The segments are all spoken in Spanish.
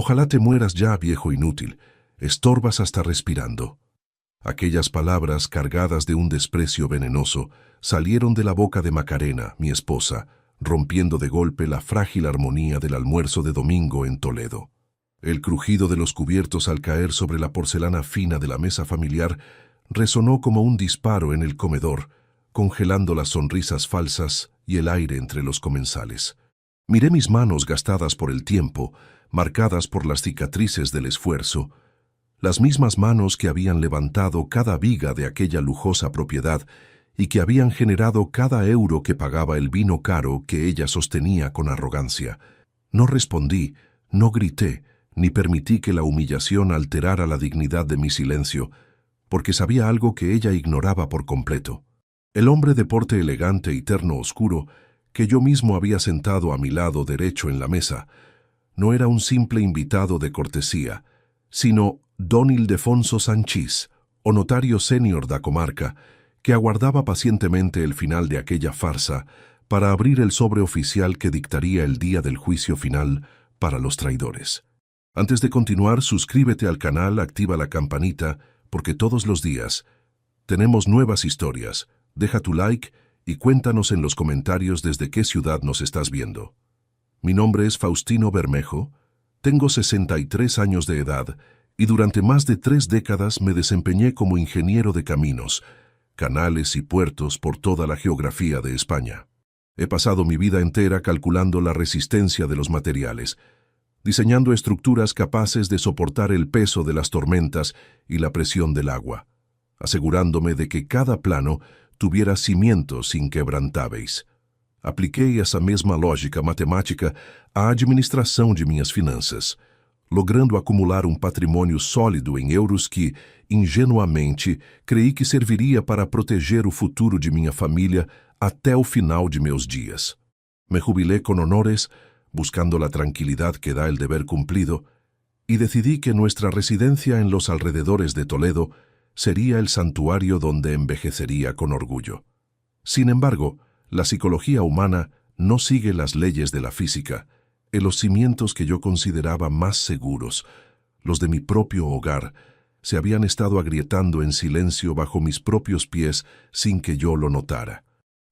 Ojalá te mueras ya, viejo inútil, estorbas hasta respirando. Aquellas palabras, cargadas de un desprecio venenoso, salieron de la boca de Macarena, mi esposa, rompiendo de golpe la frágil armonía del almuerzo de domingo en Toledo. El crujido de los cubiertos al caer sobre la porcelana fina de la mesa familiar resonó como un disparo en el comedor, congelando las sonrisas falsas y el aire entre los comensales. Miré mis manos gastadas por el tiempo, marcadas por las cicatrices del esfuerzo, las mismas manos que habían levantado cada viga de aquella lujosa propiedad y que habían generado cada euro que pagaba el vino caro que ella sostenía con arrogancia. No respondí, no grité, ni permití que la humillación alterara la dignidad de mi silencio, porque sabía algo que ella ignoraba por completo. El hombre de porte elegante y terno oscuro, que yo mismo había sentado a mi lado derecho en la mesa, no era un simple invitado de cortesía, sino don Ildefonso Sanchís, o notario senior da comarca, que aguardaba pacientemente el final de aquella farsa para abrir el sobre oficial que dictaría el día del juicio final para los traidores. Antes de continuar, suscríbete al canal, activa la campanita, porque todos los días tenemos nuevas historias. Deja tu like y cuéntanos en los comentarios desde qué ciudad nos estás viendo. Mi nombre es Faustino Bermejo, tengo 63 años de edad y durante más de 3 décadas me desempeñé como ingeniero de caminos, canales y puertos por toda la geografía de España. He pasado mi vida entera calculando la resistencia de los materiales, diseñando estructuras capaces de soportar el peso de las tormentas y la presión del agua, asegurándome de que cada plano tuviera cimientos inquebrantáveis. Apliquei essa mesma lógica matemática à administração de minhas finanças, logrando acumular um patrimônio sólido em euros que, ingenuamente, creí que serviria para proteger o futuro de minha família até o final de meus dias. Me jubilé con honores, buscando la tranquilidad que da el deber cumplido, y decidí que nuestra residencia en los alrededores de Toledo sería el santuario donde envejecería con orgullo. Sin embargo, la psicología humana no sigue las leyes de la física. En los cimientos que yo consideraba más seguros, los de mi propio hogar, se habían estado agrietando en silencio bajo mis propios pies sin que yo lo notara.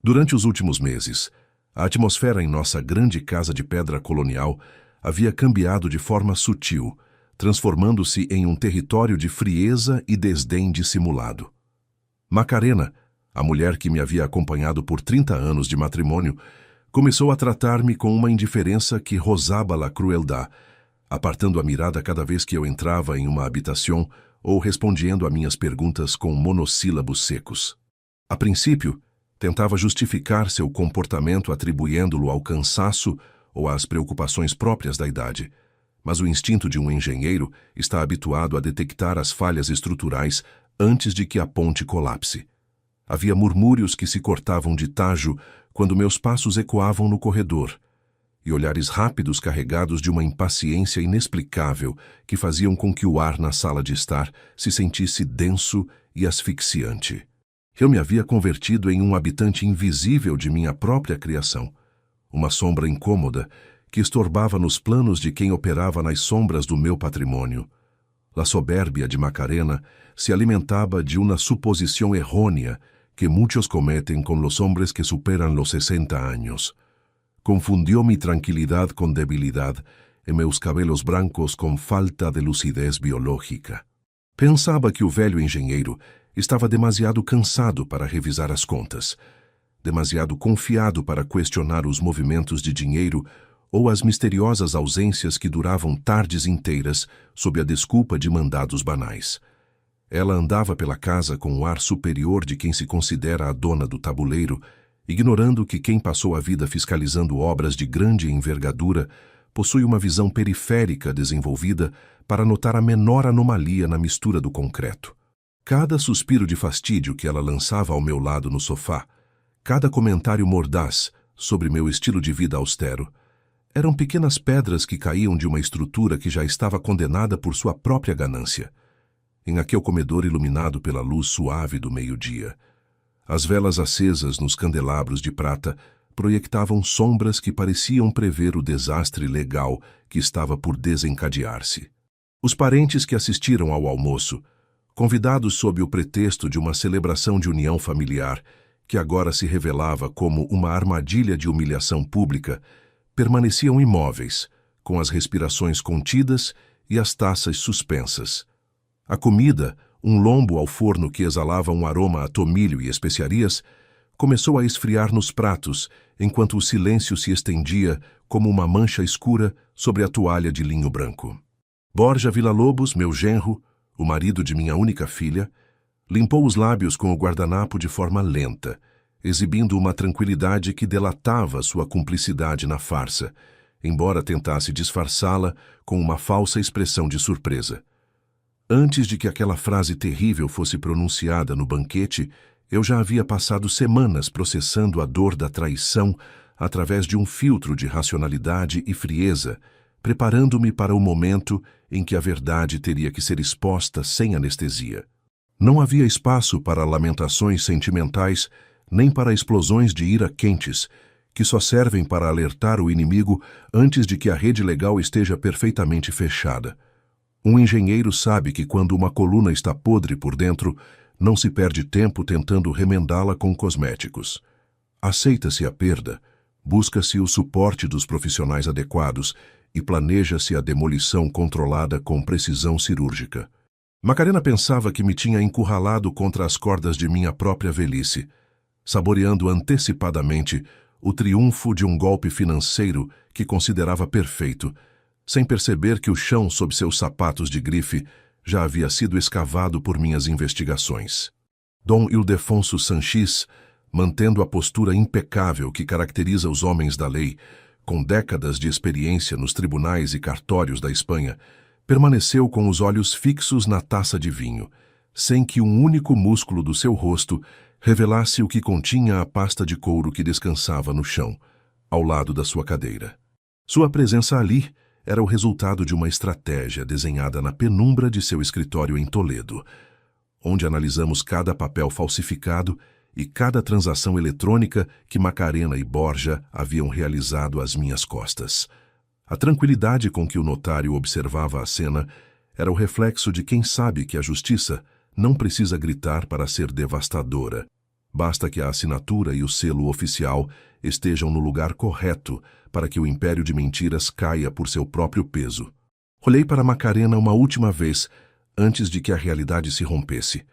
Durante os últimos meses, a atmosfera em nossa grande casa de pedra colonial havia cambiado de forma sutil, transformando-se em um território de frieza e desdém dissimulado. Macarena, a mulher que me havia acompanhado por 30 anos de matrimônio, começou a tratar-me com uma indiferença que rozava la crueldade, apartando a mirada cada vez que eu entrava em uma habitação ou respondendo a minhas perguntas com monossílabos secos. A princípio, tentava justificar seu comportamento atribuindo-lo ao cansaço ou às preocupações próprias da idade, mas o instinto de um engenheiro está habituado a detectar as falhas estruturais antes de que a ponte colapse. Havia murmúrios que se cortavam de tajo quando meus passos ecoavam no corredor, e olhares rápidos carregados de uma impaciência inexplicável que faziam com que o ar na sala de estar se sentisse denso e asfixiante. Eu me havia convertido em um habitante invisível de minha própria criação, uma sombra incômoda que estorbava nos planos de quem operava nas sombras do meu patrimônio. La soberbia de Macarena se alimentava de uma suposição errônea que muitos cometem com los hombres que superan los 60 años. Confundió mi tranquilidad con debilidad e meus cabelos brancos com falta de lucidez biológica. Pensava que o velho engenheiro estava demasiado cansado para revisar as contas, demasiado confiado para questionar os movimentos de dinheiro ou as misteriosas ausências que duravam tardes inteiras sob a desculpa de mandados banais. Ela andava pela casa com o ar superior de quem se considera a dona do tabuleiro, ignorando que quem passou a vida fiscalizando obras de grande envergadura possui uma visão periférica desenvolvida para notar a menor anomalia na mistura do concreto. Cada suspiro de fastídio que ela lançava ao meu lado no sofá, cada comentário mordaz sobre meu estilo de vida austero, eram pequenas pedras que caíam de uma estrutura que já estava condenada por sua própria ganância. Em aquele comedor iluminado pela luz suave do meio-dia, as velas acesas nos candelabros de prata proyectavam sombras que pareciam prever o desastre legal que estava por desencadear-se. Os parentes que assistiram ao almoço, convidados sob o pretexto de uma celebração de união familiar, que agora se revelava como uma armadilha de humilhação pública, permaneciam imóveis, com as respirações contidas e as taças suspensas. A comida, um lombo ao forno que exalava um aroma a tomilho e especiarias, começou a esfriar nos pratos, enquanto o silêncio se estendia como uma mancha escura sobre a toalha de linho branco. Borja Villa-Lobos, meu genro, o marido de minha única filha, limpou os lábios com o guardanapo de forma lenta, exibindo uma tranquilidade que delatava sua cumplicidade na farsa, embora tentasse disfarçá-la com uma falsa expressão de surpresa. Antes de que aquela frase terrível fosse pronunciada no banquete, eu já havia passado semanas processando a dor da traição através de um filtro de racionalidade e frieza, preparando-me para o momento em que a verdade teria que ser exposta sem anestesia. Não havia espaço para lamentações sentimentais, nem para explosões de ira quentes, que só servem para alertar o inimigo antes de que a rede legal esteja perfeitamente fechada. Um engenheiro sabe que quando uma coluna está podre por dentro, não se perde tempo tentando remendá-la com cosméticos. Aceita-se a perda, busca-se o suporte dos profissionais adequados e planeja-se a demolição controlada com precisão cirúrgica. Macarena pensava que me tinha encurralado contra as cordas de minha própria velhice, saboreando antecipadamente o triunfo de um golpe financeiro que considerava perfeito, sem perceber que o chão sob seus sapatos de grife já havia sido escavado por minhas investigações. Dom Ildefonso Sanchis, mantendo a postura impecável que caracteriza os homens da lei, com décadas de experiência nos tribunais e cartórios da Espanha, permaneceu com os olhos fixos na taça de vinho, sem que um único músculo do seu rosto revelasse o que continha a pasta de couro que descansava no chão, ao lado da sua cadeira. Sua presença ali era o resultado de uma estratégia desenhada na penumbra de seu escritório em Toledo, onde analisamos cada papel falsificado e cada transação eletrônica que Macarena e Borja haviam realizado às minhas costas. A tranquilidade com que o notário observava a cena era o reflexo de quem sabe que a justiça não precisa gritar para ser devastadora. Basta que a assinatura e o selo oficial estejam no lugar correto para que o império de mentiras caia por seu próprio peso. Olhei para Macarena uma última vez antes de que a realidade se rompesse,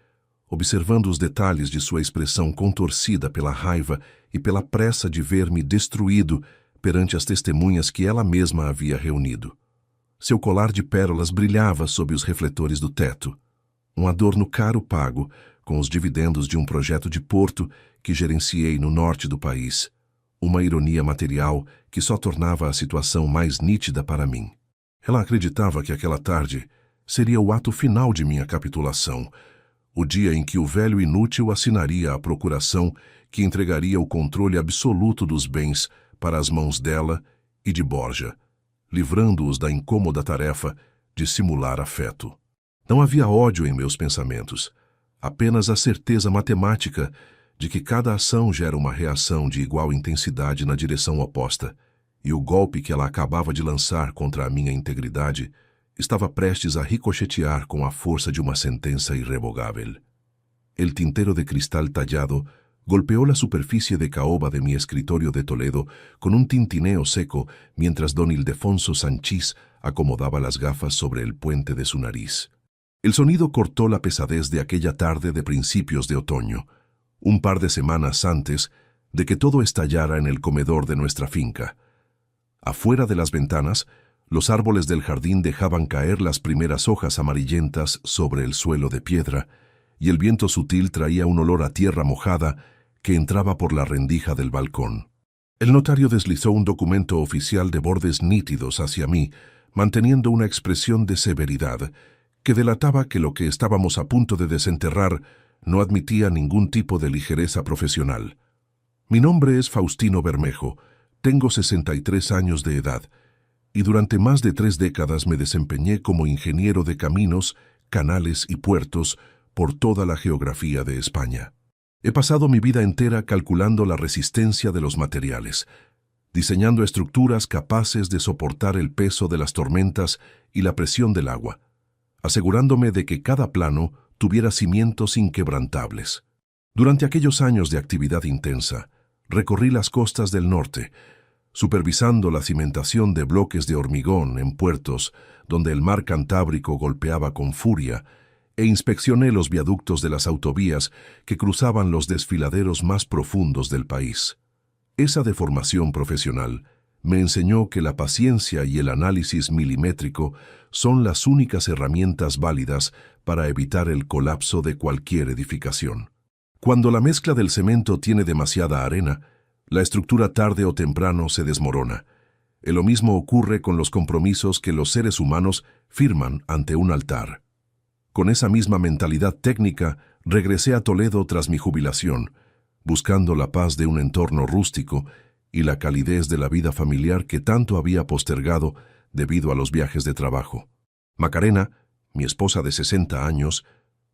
observando os detalhes de sua expressão contorcida pela raiva e pela pressa de ver-me destruído perante as testemunhas que ela mesma havia reunido. Seu colar de pérolas brilhava sob os refletores do teto. Um adorno caro pago, com os dividendos de um projeto de porto que gerenciei no norte do país. Uma ironia material que só tornava a situação mais nítida para mim. Ela acreditava que aquela tarde seria o ato final de minha capitulação, o dia em que o velho inútil assinaria a procuração que entregaria o controle absoluto dos bens para as mãos dela e de Borja, livrando-os da incômoda tarefa de simular afeto. Não havia ódio em meus pensamentos, apenas a certeza matemática de que cada ação gera uma reação de igual intensidade na direção oposta, e o golpe que ela acabava de lançar contra a minha integridade estava prestes a ricochetear com a força de uma sentença irrevogável. El tintero de cristal tallado golpeó la superficie de caoba de mi escritorio de Toledo con un tintineo seco mientras don Ildefonso Sanchis acomodaba las gafas sobre el puente de su nariz. El sonido cortó la pesadez de aquella tarde de principios de otoño, un par de semanas antes de que todo estallara en el comedor de nuestra finca. Afuera de las ventanas, los árboles del jardín dejaban caer las primeras hojas amarillentas sobre el suelo de piedra, y el viento sutil traía un olor a tierra mojada que entraba por la rendija del balcón. El notario deslizó un documento oficial de bordes nítidos hacia mí, manteniendo una expresión de severidad que delataba que lo que estábamos a punto de desenterrar no admitía ningún tipo de ligereza profesional. Mi nombre es Faustino Bermejo, tengo 63 años de edad, y durante más de 3 décadas me desempeñé como ingeniero de caminos, canales y puertos por toda la geografía de España. He pasado mi vida entera calculando la resistencia de los materiales, diseñando estructuras capaces de soportar el peso de las tormentas y la presión del agua, asegurándome de que cada plano tuviera cimientos inquebrantables. Durante aquellos años de actividad intensa, recorrí las costas del norte, supervisando la cimentación de bloques de hormigón en puertos donde el mar Cantábrico golpeaba con furia, e inspeccioné los viaductos de las autovías que cruzaban los desfiladeros más profundos del país. Esa deformación profesional me enseñó que la paciencia y el análisis milimétrico son las únicas herramientas válidas para evitar el colapso de cualquier edificación. Cuando la mezcla del cemento tiene demasiada arena, la estructura tarde o temprano se desmorona. Lo mismo ocurre con los compromisos que los seres humanos firman ante un altar. Con esa misma mentalidad técnica, regresé a Toledo tras mi jubilación, buscando la paz de un entorno rústico y la calidez de la vida familiar que tanto había postergado debido a los viajes de trabajo. Macarena, mi esposa de 60 años,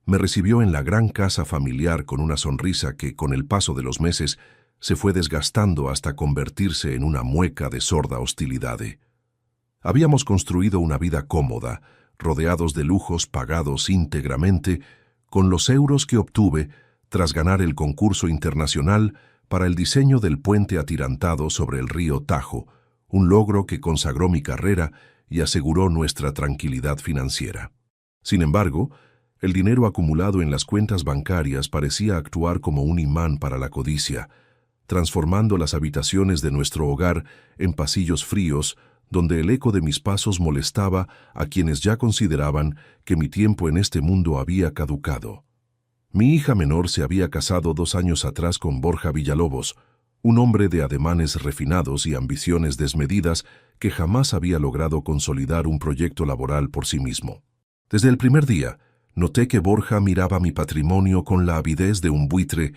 me recibió en la gran casa familiar con una sonrisa que, con el paso de los meses, se fue desgastando hasta convertirse en una mueca de sorda hostilidad. Habíamos construido una vida cómoda, rodeados de lujos pagados íntegramente, con los euros que obtuve tras ganar el concurso internacional para el diseño del puente atirantado sobre el río Tajo, un logro que consagró mi carrera y aseguró nuestra tranquilidad financiera. Sin embargo, el dinero acumulado en las cuentas bancarias parecía actuar como un imán para la codicia, transformando las habitaciones de nuestro hogar en pasillos fríos donde el eco de mis pasos molestaba a quienes ya consideraban que mi tiempo en este mundo había caducado. Mi hija menor se había casado 2 años atrás con Borja Villalobos, un hombre de ademanes refinados y ambiciones desmedidas que jamás había logrado consolidar un proyecto laboral por sí mismo. Desde el primer día, noté que Borja miraba mi patrimonio con la avidez de un buitre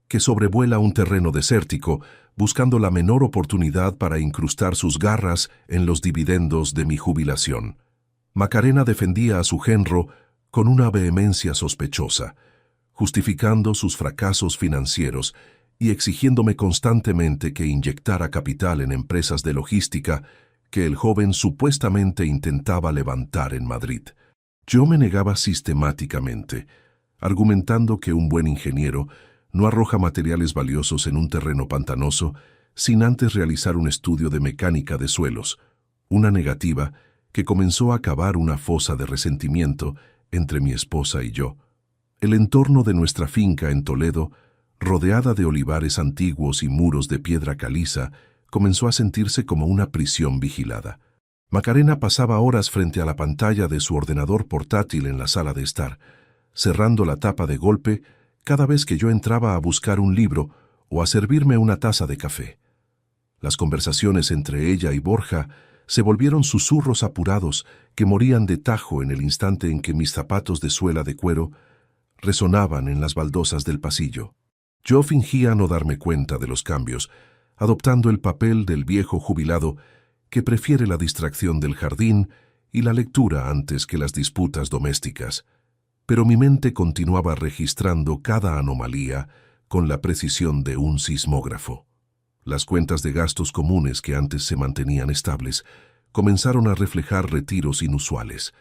que sobrevuela un terreno desértico, buscando la menor oportunidad para incrustar sus garras en los dividendos de mi jubilación. Macarena defendía a su genro con una vehemencia sospechosa, justificando sus fracasos financieros y exigiéndome constantemente que inyectara capital en empresas de logística que el joven supuestamente intentaba levantar en Madrid. Yo me negaba sistemáticamente, argumentando que un buen ingeniero no arroja materiales valiosos en un terreno pantanoso sin antes realizar un estudio de mecánica de suelos, una negativa que comenzó a cavar una fosa de resentimiento entre mi esposa y yo. El entorno de nuestra finca en Toledo, rodeada de olivares antiguos y muros de piedra caliza, comenzó a sentirse como una prisión vigilada. Macarena pasaba horas frente a la pantalla de su ordenador portátil en la sala de estar, cerrando la tapa de golpe cada vez que yo entraba a buscar un libro o a servirme una taza de café. Las conversaciones entre ella y Borja se volvieron susurros apurados que morían de tajo en el instante en que mis zapatos de suela de cuero resonaban en las baldosas del pasillo. Yo fingía no darme cuenta de los cambios, adoptando el papel del viejo jubilado que prefiere la distracción del jardín y la lectura antes que las disputas domésticas. Pero mi mente continuaba registrando cada anomalía con la precisión de un sismógrafo. Las cuentas de gastos comunes que antes se mantenían estables comenzaron a reflejar retiros inusuales,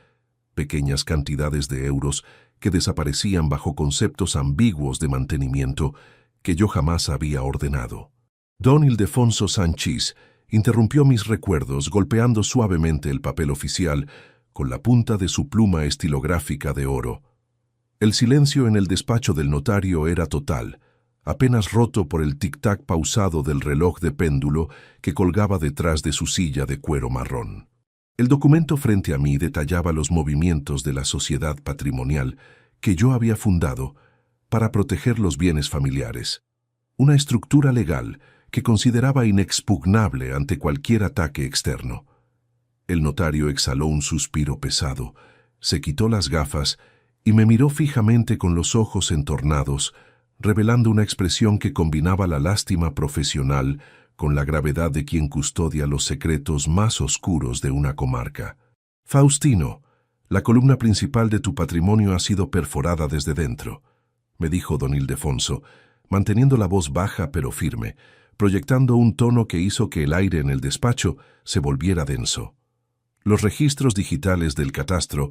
pequeñas cantidades de euros que desaparecían bajo conceptos ambiguos de mantenimiento que yo jamás había ordenado. Don Ildefonso Sanchís interrumpió mis recuerdos golpeando suavemente el papel oficial con la punta de su pluma estilográfica de oro. El silencio en el despacho del notario era total, apenas roto por el tic-tac pausado del reloj de péndulo que colgaba detrás de su silla de cuero marrón. El documento frente a mí detallaba los movimientos de la sociedad patrimonial que yo había fundado para proteger los bienes familiares, una estructura legal que consideraba inexpugnable ante cualquier ataque externo. El notario exhaló un suspiro pesado, se quitó las gafas y me miró fijamente con los ojos entornados, revelando una expresión que combinaba la lástima profesional con la gravedad de quien custodia los secretos más oscuros de una comarca. Faustino, la columna principal de tu patrimonio ha sido perforada desde dentro, me dijo don Ildefonso, manteniendo la voz baja pero firme, proyectando un tono que hizo que el aire en el despacho se volviera denso. Los registros digitales del catastro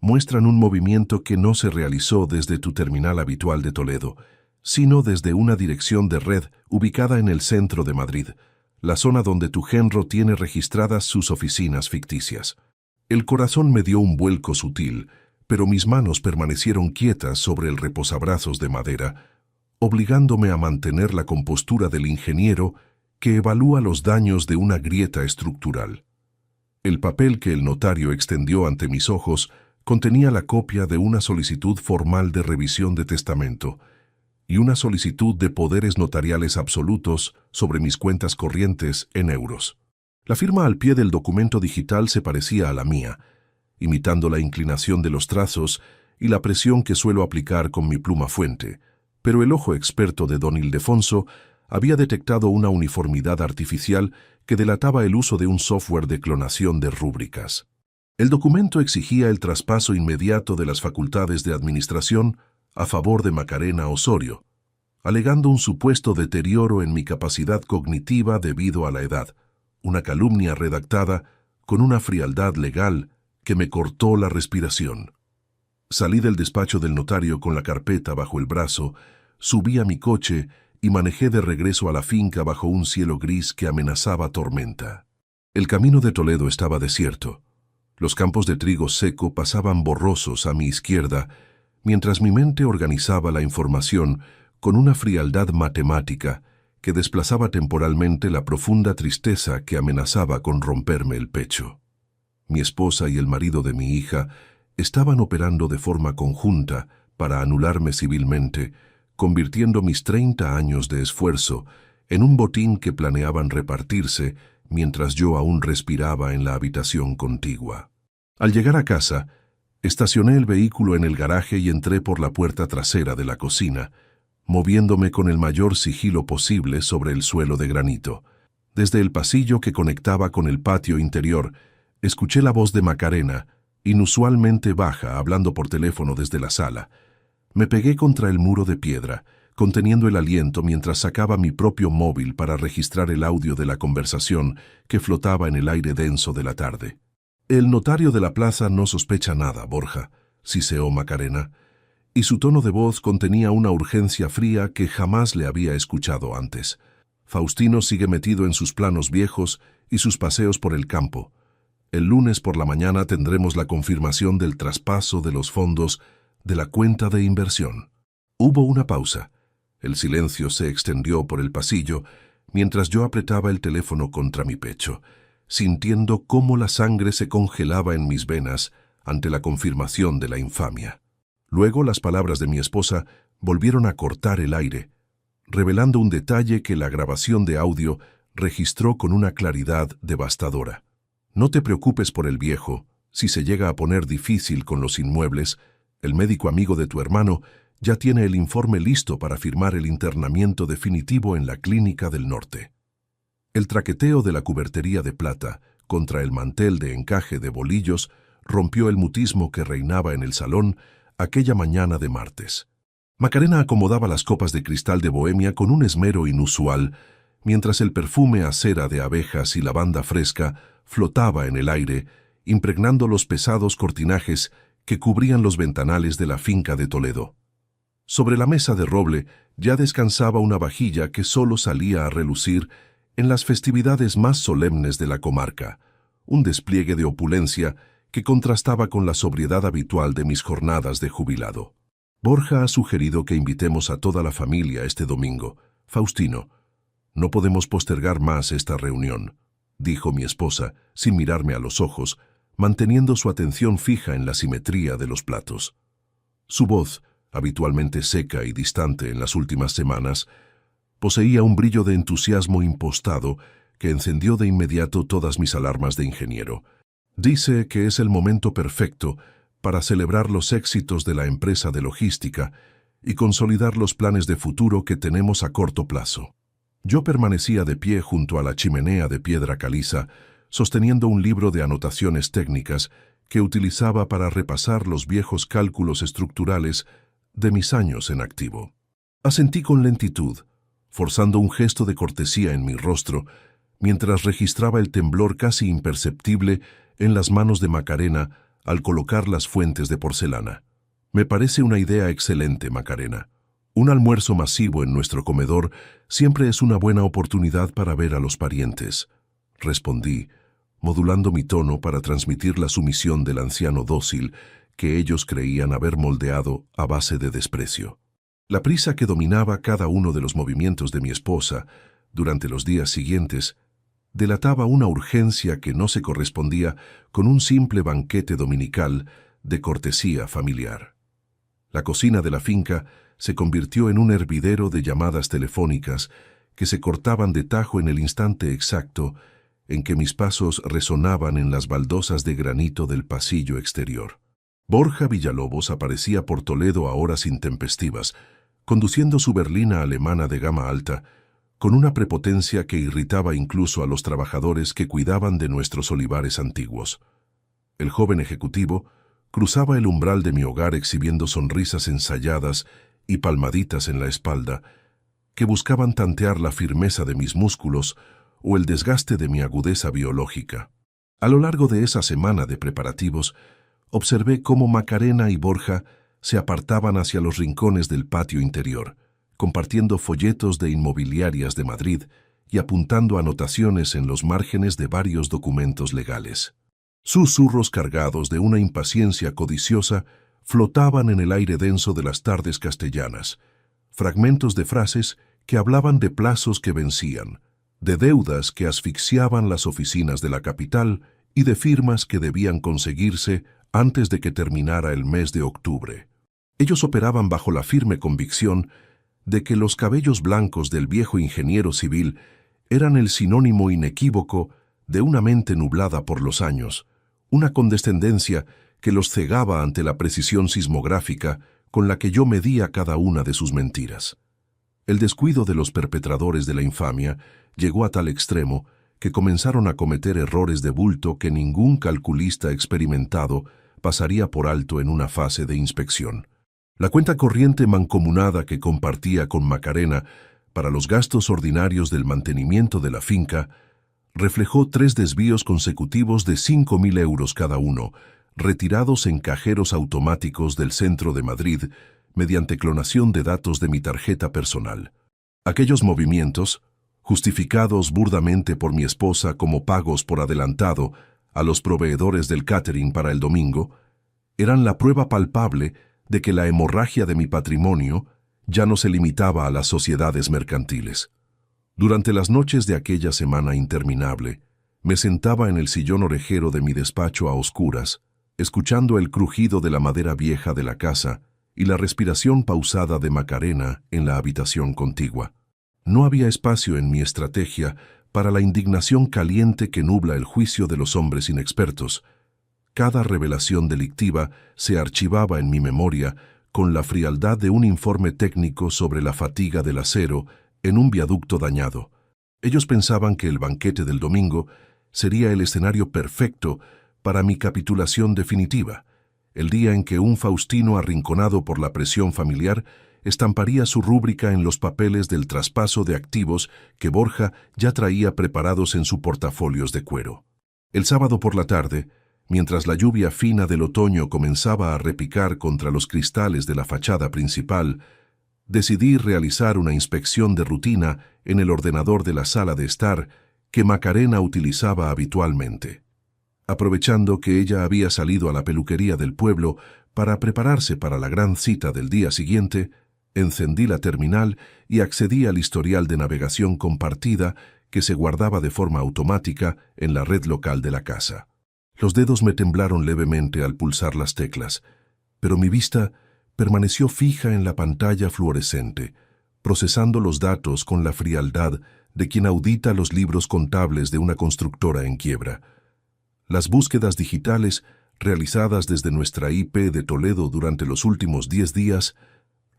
muestran un movimiento que no se realizó desde tu terminal habitual de Toledo, sino desde una dirección de red ubicada en el centro de Madrid, la zona donde tu genro tiene registradas sus oficinas ficticias. El corazón me dio un vuelco sutil, pero mis manos permanecieron quietas sobre el reposabrazos de madera, obligándome a mantener la compostura del ingeniero que evalúa los daños de una grieta estructural. El papel que el notario extendió ante mis ojos contenía la copia de una solicitud formal de revisión de testamento y una solicitud de poderes notariales absolutos sobre mis cuentas corrientes en euros. La firma al pie del documento digital se parecía a la mía, imitando la inclinación de los trazos y la presión que suelo aplicar con mi pluma fuente, pero el ojo experto de don Ildefonso había detectado una uniformidad artificial que delataba el uso de un software de clonación de rúbricas. El documento exigía el traspaso inmediato de las facultades de administración a favor de Macarena Osorio, alegando un supuesto deterioro en mi capacidad cognitiva debido a la edad, una calumnia redactada con una frialdad legal que me cortó la respiración. Salí del despacho del notario con la carpeta bajo el brazo, subí a mi coche y manejé de regreso a la finca bajo un cielo gris que amenazaba tormenta. El camino de Toledo estaba desierto. Los campos de trigo seco pasaban borrosos a mi izquierda, mientras mi mente organizaba la información con una frialdad matemática que desplazaba temporalmente la profunda tristeza que amenazaba con romperme el pecho. Mi esposa y el marido de mi hija estaban operando de forma conjunta para anularme civilmente, convirtiendo mis 30 años de esfuerzo en un botín que planeaban repartirse mientras yo aún respiraba en la habitación contigua. Al llegar a casa, estacioné el vehículo en el garaje y entré por la puerta trasera de la cocina, moviéndome con el mayor sigilo posible sobre el suelo de granito. Desde el pasillo que conectaba con el patio interior, escuché la voz de Macarena, inusualmente baja, hablando por teléfono desde la sala. Me pegué contra el muro de piedra, conteniendo el aliento mientras sacaba mi propio móvil para registrar el audio de la conversación que flotaba en el aire denso de la tarde. «El notario de la plaza no sospecha nada, Borja», siseó Macarena, y su tono de voz contenía una urgencia fría que jamás le había escuchado antes. «Faustino sigue metido en sus planos viejos y sus paseos por el campo. El lunes por la mañana tendremos la confirmación del traspaso de los fondos de la cuenta de inversión». Hubo una pausa. El silencio se extendió por el pasillo mientras yo apretaba el teléfono contra mi pecho, sintiendo cómo la sangre se congelaba en mis venas ante la confirmación de la infamia. Luego las palabras de mi esposa volvieron a cortar el aire, revelando un detalle que la grabación de audio registró con una claridad devastadora. «No te preocupes por el viejo. Si se llega a poner difícil con los inmuebles, el médico amigo de tu hermano ya tiene el informe listo para firmar el internamiento definitivo en la Clínica del Norte». El traqueteo de la cubertería de plata contra el mantel de encaje de bolillos rompió el mutismo que reinaba en el salón aquella mañana de martes. Macarena acomodaba las copas de cristal de Bohemia con un esmero inusual, mientras el perfume a cera de abejas y lavanda fresca flotaba en el aire, impregnando los pesados cortinajes que cubrían los ventanales de la finca de Toledo. Sobre la mesa de roble ya descansaba una vajilla que solo salía a relucir en las festividades más solemnes de la comarca, un despliegue de opulencia que contrastaba con la sobriedad habitual de mis jornadas de jubilado. «Borja ha sugerido que invitemos a toda la familia este domingo. Faustino, no podemos postergar más esta reunión», dijo mi esposa, sin mirarme a los ojos, manteniendo su atención fija en la simetría de los platos. Su voz, habitualmente seca y distante en las últimas semanas, poseía un brillo de entusiasmo impostado que encendió de inmediato todas mis alarmas de ingeniero. «Dice que es el momento perfecto para celebrar los éxitos de la empresa de logística y consolidar los planes de futuro que tenemos a corto plazo». Yo permanecía de pie junto a la chimenea de piedra caliza, sosteniendo un libro de anotaciones técnicas que utilizaba para repasar los viejos cálculos estructurales de mis años en activo. Asentí con lentitud, forzando un gesto de cortesía en mi rostro, mientras registraba el temblor casi imperceptible en las manos de Macarena al colocar las fuentes de porcelana. Me parece una idea excelente, Macarena. Un almuerzo masivo en nuestro comedor siempre es una buena oportunidad para ver a los parientes, respondí, modulando mi tono para transmitir la sumisión del anciano dócil que ellos creían haber moldeado a base de desprecio. La prisa que dominaba cada uno de los movimientos de mi esposa durante los días siguientes delataba una urgencia que no se correspondía con un simple banquete dominical de cortesía familiar. La cocina de la finca se convirtió en un hervidero de llamadas telefónicas que se cortaban de tajo en el instante exacto en que mis pasos resonaban en las baldosas de granito del pasillo exterior. Borja Villalobos aparecía por Toledo a horas intempestivas, conduciendo su berlina alemana de gama alta, con una prepotencia que irritaba incluso a los trabajadores que cuidaban de nuestros olivares antiguos. El joven ejecutivo cruzaba el umbral de mi hogar exhibiendo sonrisas ensayadas y palmaditas en la espalda, que buscaban tantear la firmeza de mis músculos o el desgaste de mi agudeza biológica. A lo largo de esa semana de preparativos, observé cómo Macarena y Borja se apartaban hacia los rincones del patio interior, compartiendo folletos de inmobiliarias de Madrid y apuntando anotaciones en los márgenes de varios documentos legales. Susurros cargados de una impaciencia codiciosa flotaban en el aire denso de las tardes castellanas, fragmentos de frases que hablaban de plazos que vencían, de deudas que asfixiaban las oficinas de la capital y de firmas que debían conseguirse antes de que terminara el mes de octubre. Ellos operaban bajo la firme convicción de que los cabellos blancos del viejo ingeniero civil eran el sinónimo inequívoco de una mente nublada por los años, una condescendencia que los cegaba ante la precisión sismográfica con la que yo medía cada una de sus mentiras. El descuido de los perpetradores de la infamia llegó a tal extremo que comenzaron a cometer errores de bulto que ningún calculista experimentado pasaría por alto en una fase de inspección. La cuenta corriente mancomunada que compartía con Macarena para los gastos ordinarios del mantenimiento de la finca reflejó 3 desvíos consecutivos de 5.000 euros cada uno, retirados en cajeros automáticos del centro de Madrid mediante clonación de datos de mi tarjeta personal. Aquellos movimientos, justificados burdamente por mi esposa como pagos por adelantado a los proveedores del catering para el domingo, eran la prueba palpable de que la hemorragia de mi patrimonio ya no se limitaba a las sociedades mercantiles. Durante las noches de aquella semana interminable, me sentaba en el sillón orejero de mi despacho a oscuras, escuchando el crujido de la madera vieja de la casa y la respiración pausada de Macarena en la habitación contigua. No había espacio en mi estrategia para la indignación caliente que nubla el juicio de los hombres inexpertos. Cada revelación delictiva se archivaba en mi memoria con la frialdad de un informe técnico sobre la fatiga del acero en un viaducto dañado. Ellos pensaban que el banquete del domingo sería el escenario perfecto para mi capitulación definitiva, el día en que un Faustino arrinconado por la presión familiar estamparía su rúbrica en los papeles del traspaso de activos que Borja ya traía preparados en su portafolios de cuero. El sábado por la tarde, mientras la lluvia fina del otoño comenzaba a repicar contra los cristales de la fachada principal, decidí realizar una inspección de rutina en el ordenador de la sala de estar que Macarena utilizaba habitualmente. Aprovechando que ella había salido a la peluquería del pueblo para prepararse para la gran cita del día siguiente, encendí la terminal y accedí al historial de navegación compartida que se guardaba de forma automática en la red local de la casa. Los dedos me temblaron levemente al pulsar las teclas, pero mi vista permaneció fija en la pantalla fluorescente, procesando los datos con la frialdad de quien audita los libros contables de una constructora en quiebra. Las búsquedas digitales realizadas desde nuestra IP de Toledo durante los últimos 10 días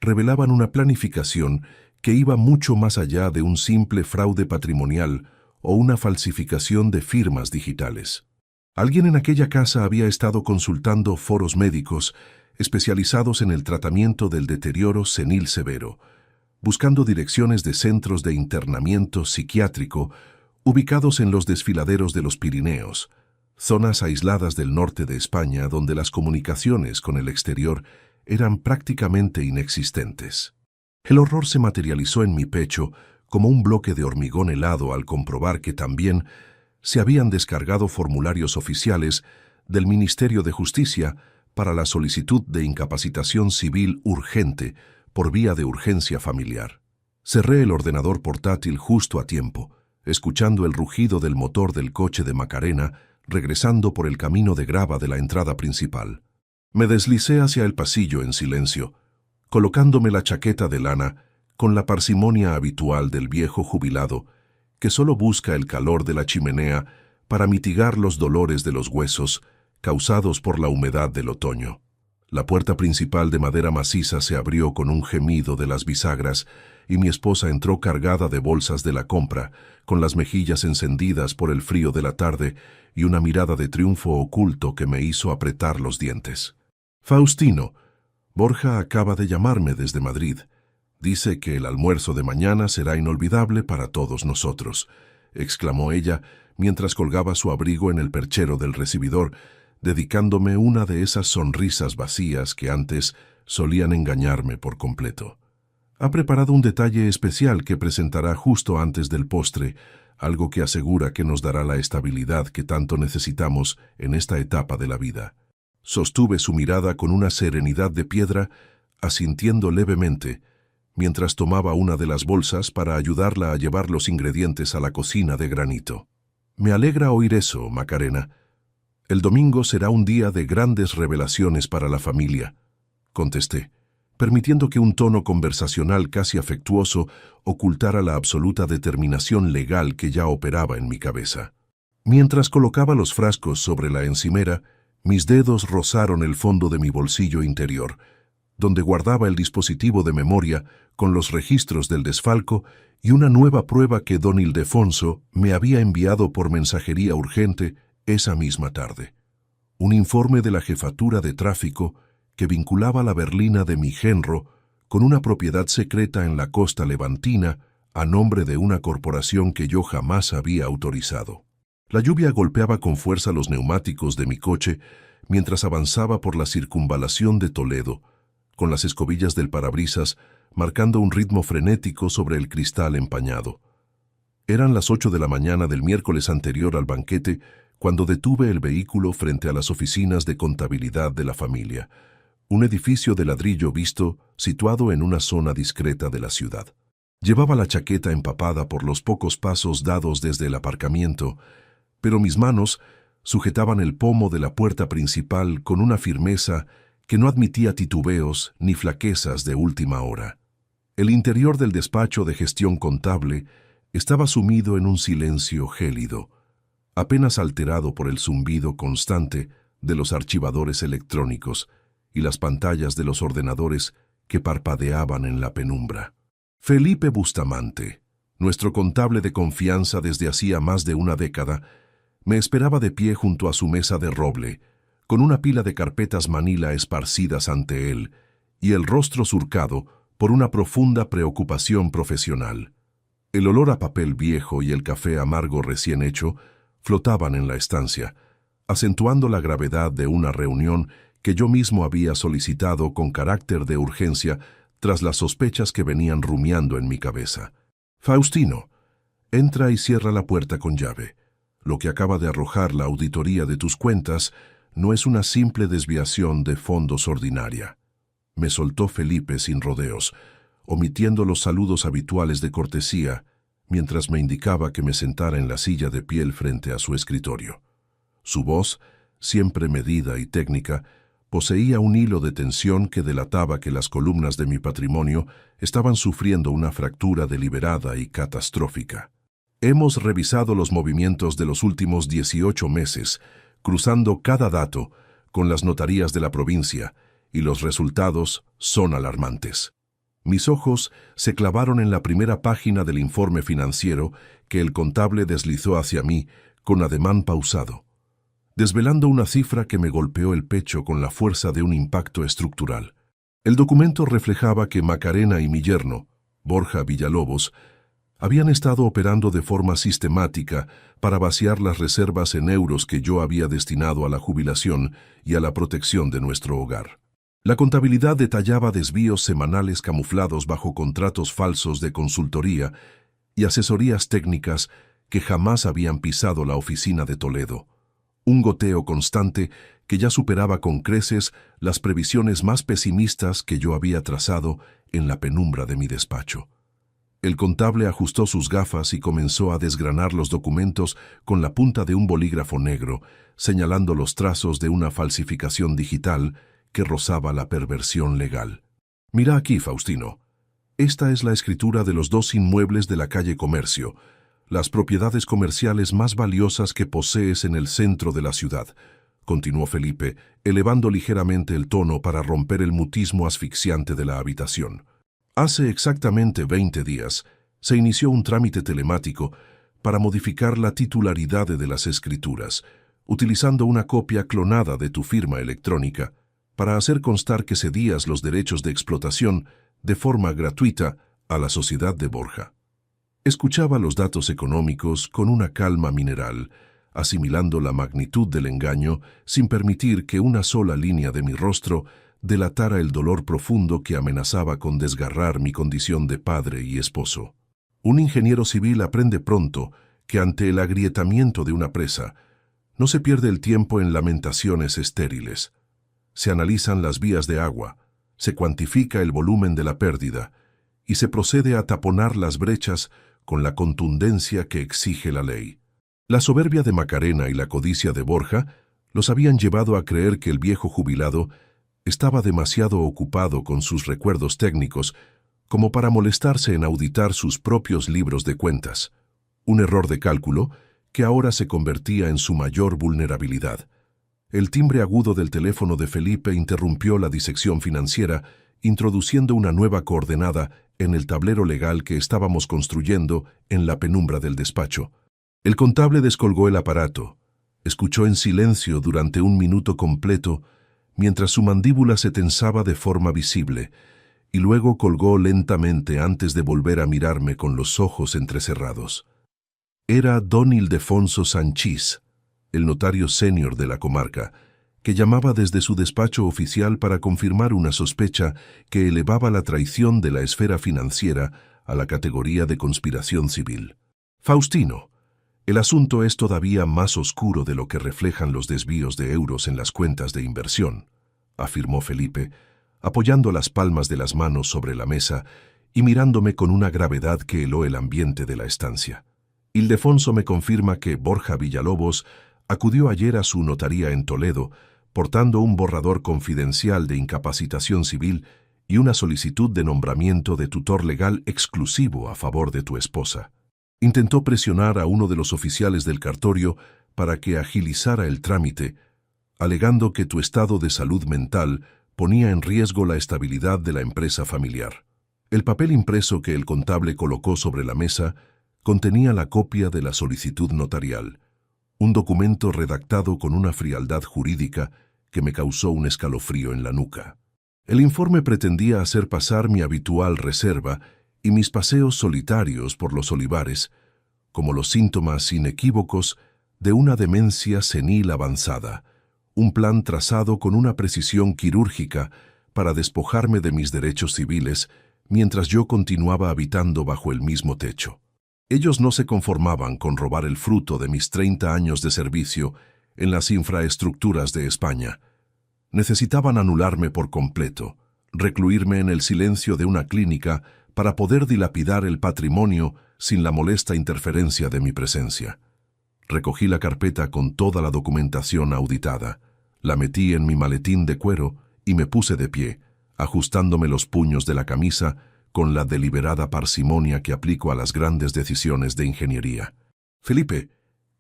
revelaban una planificación que iba mucho más allá de un simple fraude patrimonial o una falsificación de firmas digitales. Alguien en aquella casa había estado consultando foros médicos especializados en el tratamiento del deterioro senil severo, buscando direcciones de centros de internamiento psiquiátrico ubicados en los desfiladeros de los Pirineos, zonas aisladas del norte de España donde las comunicaciones con el exterior eran prácticamente inexistentes. El horror se materializó en mi pecho como un bloque de hormigón helado al comprobar que también se habían descargado formularios oficiales del Ministerio de Justicia para la solicitud de incapacitación civil urgente por vía de urgencia familiar. Cerré el ordenador portátil justo a tiempo, escuchando el rugido del motor del coche de Macarena regresando por el camino de grava de la entrada principal. Me deslicé hacia el pasillo en silencio, colocándome la chaqueta de lana con la parsimonia habitual del viejo jubilado que solo busca el calor de la chimenea para mitigar los dolores de los huesos causados por la humedad del otoño. La puerta principal de madera maciza se abrió con un gemido de las bisagras y mi esposa entró cargada de bolsas de la compra, con las mejillas encendidas por el frío de la tarde y una mirada de triunfo oculto que me hizo apretar los dientes. «Faustino, Borja acaba de llamarme desde Madrid. Dice que el almuerzo de mañana será inolvidable para todos nosotros», exclamó ella mientras colgaba su abrigo en el perchero del recibidor, dedicándome una de esas sonrisas vacías que antes solían engañarme por completo. Ha preparado un detalle especial que presentará justo antes del postre, algo que asegura que nos dará la estabilidad que tanto necesitamos en esta etapa de la vida. Sostuve su mirada con una serenidad de piedra, asintiendo levemente, mientras tomaba una de las bolsas para ayudarla a llevar los ingredientes a la cocina de granito. «Me alegra oír eso, Macarena. El domingo será un día de grandes revelaciones para la familia», contesté, permitiendo que un tono conversacional casi afectuoso ocultara la absoluta determinación legal que ya operaba en mi cabeza. Mientras colocaba los frascos sobre la encimera, mis dedos rozaron el fondo de mi bolsillo interior, donde guardaba el dispositivo de memoria con los registros del desfalco y una nueva prueba que don Ildefonso me había enviado por mensajería urgente esa misma tarde. Un informe de la jefatura de tráfico que vinculaba la berlina de mi genro con una propiedad secreta en la costa levantina a nombre de una corporación que yo jamás había autorizado. La lluvia golpeaba con fuerza los neumáticos de mi coche mientras avanzaba por la circunvalación de Toledo, con las escobillas del parabrisas marcando un ritmo frenético sobre el cristal empañado. Eran las 8 de la mañana del miércoles anterior al banquete cuando detuve el vehículo frente a las oficinas de contabilidad de la familia, un edificio de ladrillo visto situado en una zona discreta de la ciudad. Llevaba la chaqueta empapada por los pocos pasos dados desde el aparcamiento, pero mis manos sujetaban el pomo de la puerta principal con una firmeza que no admitía titubeos ni flaquezas de última hora. El interior del despacho de gestión contable estaba sumido en un silencio gélido, apenas alterado por el zumbido constante de los archivadores electrónicos y las pantallas de los ordenadores que parpadeaban en la penumbra. Felipe Bustamante, nuestro contable de confianza desde hacía más de una década, me esperaba de pie junto a su mesa de roble, con una pila de carpetas manila esparcidas ante él y el rostro surcado por una profunda preocupación profesional. El olor a papel viejo y el café amargo recién hecho flotaban en la estancia, acentuando la gravedad de una reunión que yo mismo había solicitado con carácter de urgencia tras las sospechas que venían rumiando en mi cabeza. «Faustino, entra y cierra la puerta con llave. Lo que acaba de arrojar la auditoría de tus cuentas no es una simple desviación de fondos ordinaria», me soltó Felipe sin rodeos, omitiendo los saludos habituales de cortesía, mientras me indicaba que me sentara en la silla de piel frente a su escritorio. Su voz, siempre medida y técnica, poseía un hilo de tensión que delataba que las columnas de mi patrimonio estaban sufriendo una fractura deliberada y catastrófica. «Hemos revisado los movimientos de los últimos 18 meses, cruzando cada dato con las notarías de la provincia, y los resultados son alarmantes». Mis ojos se clavaron en la primera página del informe financiero que el contable deslizó hacia mí con ademán pausado, desvelando una cifra que me golpeó el pecho con la fuerza de un impacto estructural. El documento reflejaba que Macarena y mi yerno, Borja Villalobos, habían estado operando de forma sistemática para vaciar las reservas en euros que yo había destinado a la jubilación y a la protección de nuestro hogar. La contabilidad detallaba desvíos semanales camuflados bajo contratos falsos de consultoría y asesorías técnicas que jamás habían pisado la oficina de Toledo. Un goteo constante que ya superaba con creces las previsiones más pesimistas que yo había trazado en la penumbra de mi despacho. El contable ajustó sus gafas y comenzó a desgranar los documentos con la punta de un bolígrafo negro, señalando los trazos de una falsificación digital que rozaba la perversión legal. Mira aquí, Faustino. Esta es la escritura de los 2 inmuebles de la calle Comercio, las propiedades comerciales más valiosas que posees en el centro de la ciudad, continuó Felipe, elevando ligeramente el tono para romper el mutismo asfixiante de la habitación. Hace exactamente 20 días se inició un trámite telemático para modificar la titularidad de las escrituras, utilizando una copia clonada de tu firma electrónica, para hacer constar que cedías los derechos de explotación de forma gratuita a la sociedad de Borja. Escuchaba los datos económicos con una calma mineral, asimilando la magnitud del engaño sin permitir que una sola línea de mi rostro delatara el dolor profundo que amenazaba con desgarrar mi condición de padre y esposo. Un ingeniero civil aprende pronto que ante el agrietamiento de una presa, no se pierde el tiempo en lamentaciones estériles. Se analizan las vías de agua, se cuantifica el volumen de la pérdida y se procede a taponar las brechas con la contundencia que exige la ley. La soberbia de Macarena y la codicia de Borja los habían llevado a creer que el viejo jubilado estaba demasiado ocupado con sus recuerdos técnicos como para molestarse en auditar sus propios libros de cuentas, un error de cálculo que ahora se convertía en su mayor vulnerabilidad. El timbre agudo del teléfono de Felipe interrumpió la disección financiera, introduciendo una nueva coordenada en el tablero legal que estábamos construyendo en la penumbra del despacho. El contable descolgó el aparato, escuchó en silencio durante 1 minuto completo, mientras su mandíbula se tensaba de forma visible, y luego colgó lentamente antes de volver a mirarme con los ojos entrecerrados. Era don Ildefonso Sanchís, el notario senior de la comarca, que llamaba desde su despacho oficial para confirmar una sospecha que elevaba la traición de la esfera financiera a la categoría de conspiración civil. Faustino, el asunto es todavía más oscuro de lo que reflejan los desvíos de euros en las cuentas de inversión, afirmó Felipe, apoyando las palmas de las manos sobre la mesa y mirándome con una gravedad que heló el ambiente de la estancia. Ildefonso me confirma que Borja Villalobos acudió ayer a su notaría en Toledo, portando un borrador confidencial de incapacitación civil y una solicitud de nombramiento de tutor legal exclusivo a favor de tu esposa. Intentó presionar a uno de los oficiales del cartorio para que agilizara el trámite, alegando que tu estado de salud mental ponía en riesgo la estabilidad de la empresa familiar. El papel impreso que el contable colocó sobre la mesa contenía la copia de la solicitud notarial, un documento redactado con una frialdad jurídica que me causó un escalofrío en la nuca. El informe pretendía hacer pasar mi habitual reserva y mis paseos solitarios por los olivares como los síntomas inequívocos de una demencia senil avanzada, un plan trazado con una precisión quirúrgica para despojarme de mis derechos civiles mientras yo continuaba habitando bajo el mismo techo. Ellos no se conformaban con robar el fruto de mis 30 años de servicio en las infraestructuras de España. Necesitaban anularme por completo, recluirme en el silencio de una clínica para poder dilapidar el patrimonio sin la molesta interferencia de mi presencia. Recogí la carpeta con toda la documentación auditada, la metí en mi maletín de cuero y me puse de pie, ajustándome los puños de la camisa con la deliberada parsimonia que aplico a las grandes decisiones de ingeniería. Felipe,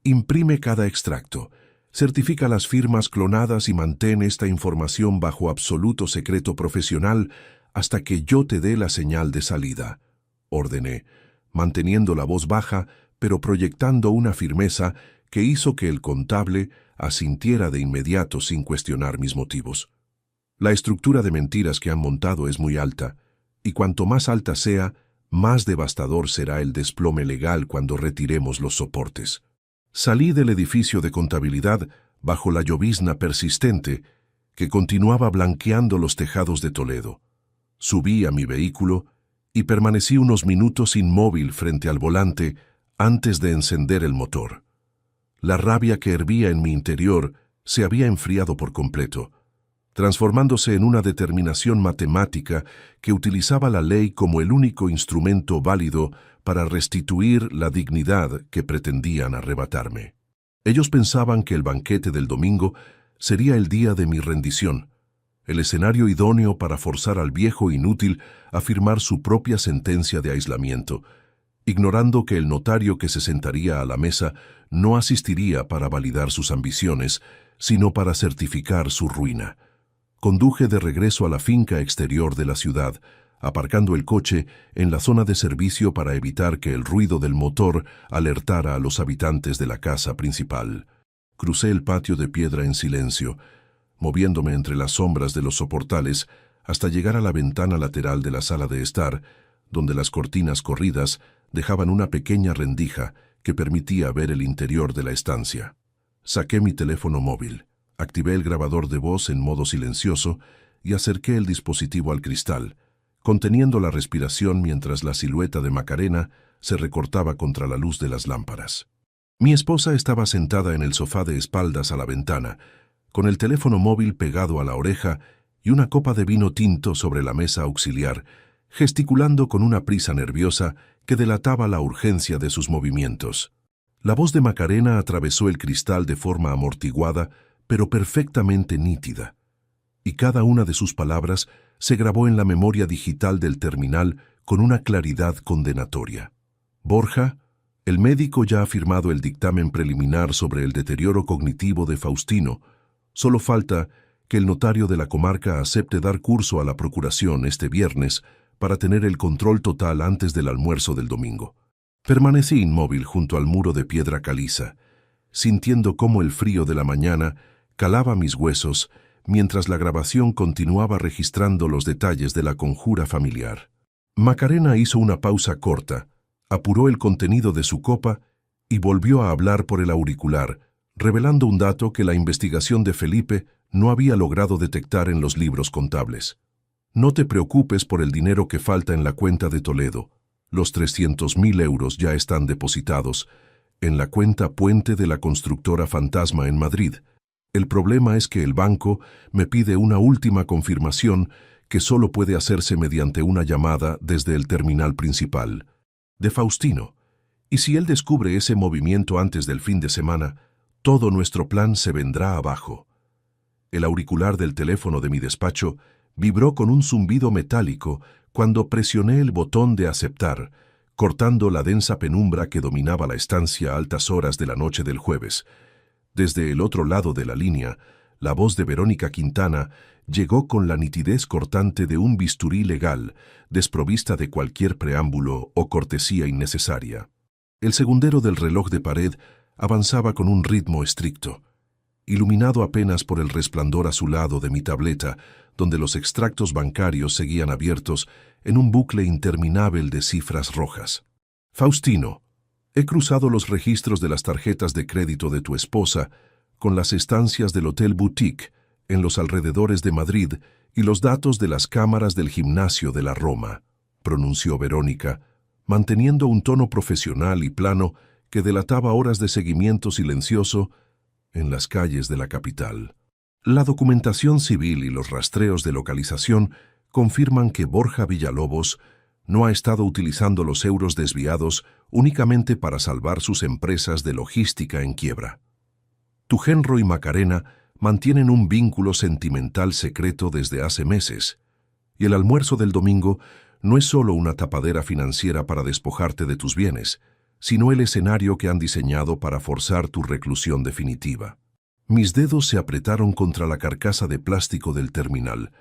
imprime cada extracto, certifica las firmas clonadas y mantén esta información bajo absoluto secreto profesional hasta que yo te dé la señal de salida, ordené, manteniendo la voz baja, pero proyectando una firmeza que hizo que el contable asintiera de inmediato sin cuestionar mis motivos. La estructura de mentiras que han montado es muy alta, y cuanto más alta sea, más devastador será el desplome legal cuando retiremos los soportes. Salí del edificio de contabilidad bajo la llovizna persistente que continuaba blanqueando los tejados de Toledo. Subí a mi vehículo y permanecí unos minutos inmóvil frente al volante antes de encender el motor. La rabia que hervía en mi interior se había enfriado por completo, transformándose en una determinación matemática que utilizaba la ley como el único instrumento válido para restituir la dignidad que pretendían arrebatarme. Ellos pensaban que el banquete del domingo sería el día de mi rendición, el escenario idóneo para forzar al viejo inútil a firmar su propia sentencia de aislamiento, ignorando que el notario que se sentaría a la mesa no asistiría para validar sus ambiciones, sino para certificar su ruina. Conduje de regreso a la finca exterior de la ciudad, aparcando el coche en la zona de servicio para evitar que el ruido del motor alertara a los habitantes de la casa principal. Crucé el patio de piedra en silencio, moviéndome entre las sombras de los soportales hasta llegar a la ventana lateral de la sala de estar, donde las cortinas corridas dejaban una pequeña rendija que permitía ver el interior de la estancia. Saqué mi teléfono móvil, activé el grabador de voz en modo silencioso y acerqué el dispositivo al cristal, conteniendo la respiración mientras la silueta de Macarena se recortaba contra la luz de las lámparas. Mi esposa estaba sentada en el sofá de espaldas a la ventana, con el teléfono móvil pegado a la oreja y una copa de vino tinto sobre la mesa auxiliar, gesticulando con una prisa nerviosa que delataba la urgencia de sus movimientos. La voz de Macarena atravesó el cristal de forma amortiguada, pero perfectamente nítida, y cada una de sus palabras se grabó en la memoria digital del terminal con una claridad condenatoria. Borja, el médico ya ha firmado el dictamen preliminar sobre el deterioro cognitivo de Faustino. Solo falta que el notario de la comarca acepte dar curso a la procuración este viernes para tener el control total antes del almuerzo del domingo. Permanecí inmóvil junto al muro de piedra caliza, sintiendo cómo el frío de la mañana calaba mis huesos mientras la grabación continuaba registrando los detalles de la conjura familiar. Macarena hizo una pausa corta, apuró el contenido de su copa y volvió a hablar por el auricular, revelando un dato que la investigación de Felipe no había logrado detectar en los libros contables. No te preocupes por el dinero que falta en la cuenta de Toledo. Los 300.000 euros ya están depositados en la cuenta puente de la constructora Fantasma en Madrid. El problema es que el banco me pide una última confirmación que solo puede hacerse mediante una llamada desde el terminal principal de Faustino. Y si él descubre ese movimiento antes del fin de semana, todo nuestro plan se vendrá abajo. El auricular del teléfono de mi despacho vibró con un zumbido metálico cuando presioné el botón de aceptar, cortando la densa penumbra que dominaba la estancia a altas horas de la noche del jueves. Desde el otro lado de la línea, la voz de Verónica Quintana llegó con la nitidez cortante de un bisturí legal, desprovista de cualquier preámbulo o cortesía innecesaria. El segundero del reloj de pared avanzaba con un ritmo estricto, iluminado apenas por el resplandor azulado de mi tableta, donde los extractos bancarios seguían abiertos en un bucle interminable de cifras rojas. Faustino, he cruzado los registros de las tarjetas de crédito de tu esposa con las estancias del Hotel Boutique en los alrededores de Madrid y los datos de las cámaras del gimnasio de la Roma, pronunció Verónica, manteniendo un tono profesional y plano que delataba horas de seguimiento silencioso en las calles de la capital. La documentación civil y los rastreos de localización confirman que Borja Villalobos no ha estado utilizando los euros desviados únicamente para salvar sus empresas de logística en quiebra. Tu genro y Macarena mantienen un vínculo sentimental secreto desde hace meses, y el almuerzo del domingo no es solo una tapadera financiera para despojarte de tus bienes, sino el escenario que han diseñado para forzar tu reclusión definitiva. Mis dedos se apretaron contra la carcasa de plástico del terminal,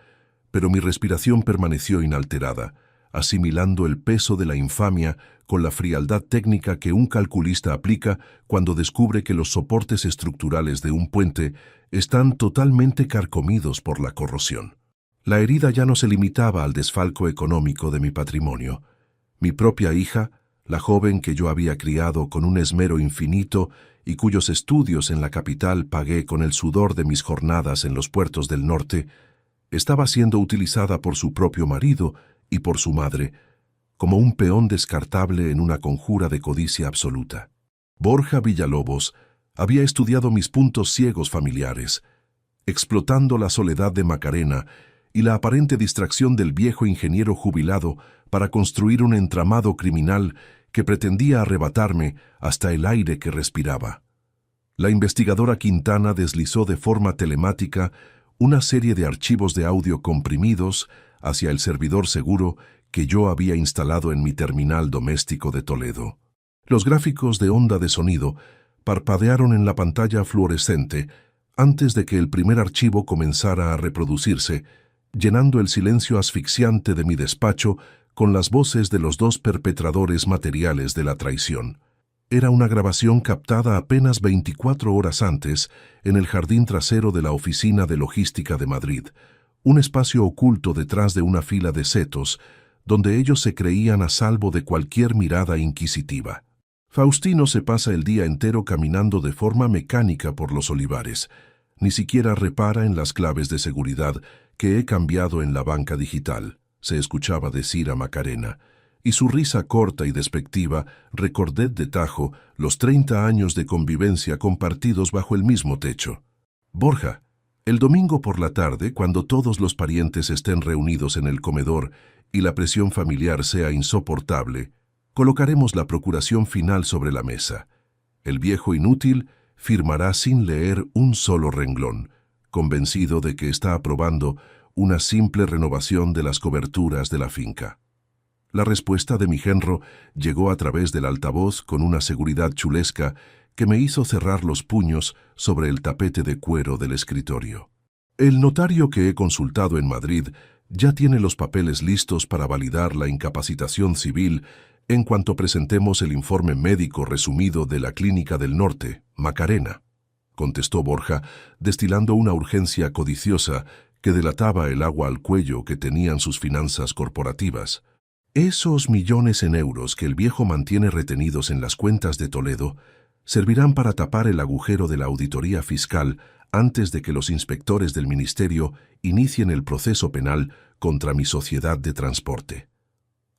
pero mi respiración permaneció inalterada, asimilando el peso de la infamia con la frialdad técnica que un calculista aplica cuando descubre que los soportes estructurales de un puente están totalmente carcomidos por la corrosión. La herida ya no se limitaba al desfalco económico de mi patrimonio. Mi propia hija, la joven que yo había criado con un esmero infinito y cuyos estudios en la capital pagué con el sudor de mis jornadas en los puertos del norte, estaba siendo utilizada por su propio marido y por su madre como un peón descartable en una conjura de codicia absoluta. Borja Villalobos había estudiado mis puntos ciegos familiares, explotando la soledad de Macarena y la aparente distracción del viejo ingeniero jubilado para construir un entramado criminal que pretendía arrebatarme hasta el aire que respiraba. La investigadora Quintana deslizó de forma telemática una serie de archivos de audio comprimidos hacia el servidor seguro que yo había instalado en mi terminal doméstico de Toledo. Los gráficos de onda de sonido parpadearon en la pantalla fluorescente antes de que el primer archivo comenzara a reproducirse, llenando el silencio asfixiante de mi despacho con las voces de los dos perpetradores materiales de la traición. Era una grabación captada apenas 24 horas antes en el jardín trasero de la Oficina de Logística de Madrid, un espacio oculto detrás de una fila de setos, donde ellos se creían a salvo de cualquier mirada inquisitiva. Faustino se pasa el día entero caminando de forma mecánica por los olivares. Ni siquiera repara en las claves de seguridad que he cambiado en la banca digital, se escuchaba decir a Macarena, y su risa corta y despectiva recordé de tajo los 30 años de convivencia compartidos bajo el mismo techo. Borja, el domingo por la tarde, cuando todos los parientes estén reunidos en el comedor y la presión familiar sea insoportable, colocaremos la procuración final sobre la mesa. El viejo inútil firmará sin leer un solo renglón, convencido de que está aprobando una simple renovación de las coberturas de la finca. La respuesta de mi genro llegó a través del altavoz con una seguridad chulesca que me hizo cerrar los puños sobre el tapete de cuero del escritorio. El notario que he consultado en Madrid ya tiene los papeles listos para validar la incapacitación civil en cuanto presentemos el informe médico resumido de la Clínica del Norte, Macarena, contestó Borja, destilando una urgencia codiciosa que delataba el agua al cuello que tenían sus finanzas corporativas. Esos millones en euros que el viejo mantiene retenidos en las cuentas de Toledo servirán para tapar el agujero de la auditoría fiscal antes de que los inspectores del ministerio inicien el proceso penal contra mi sociedad de transporte.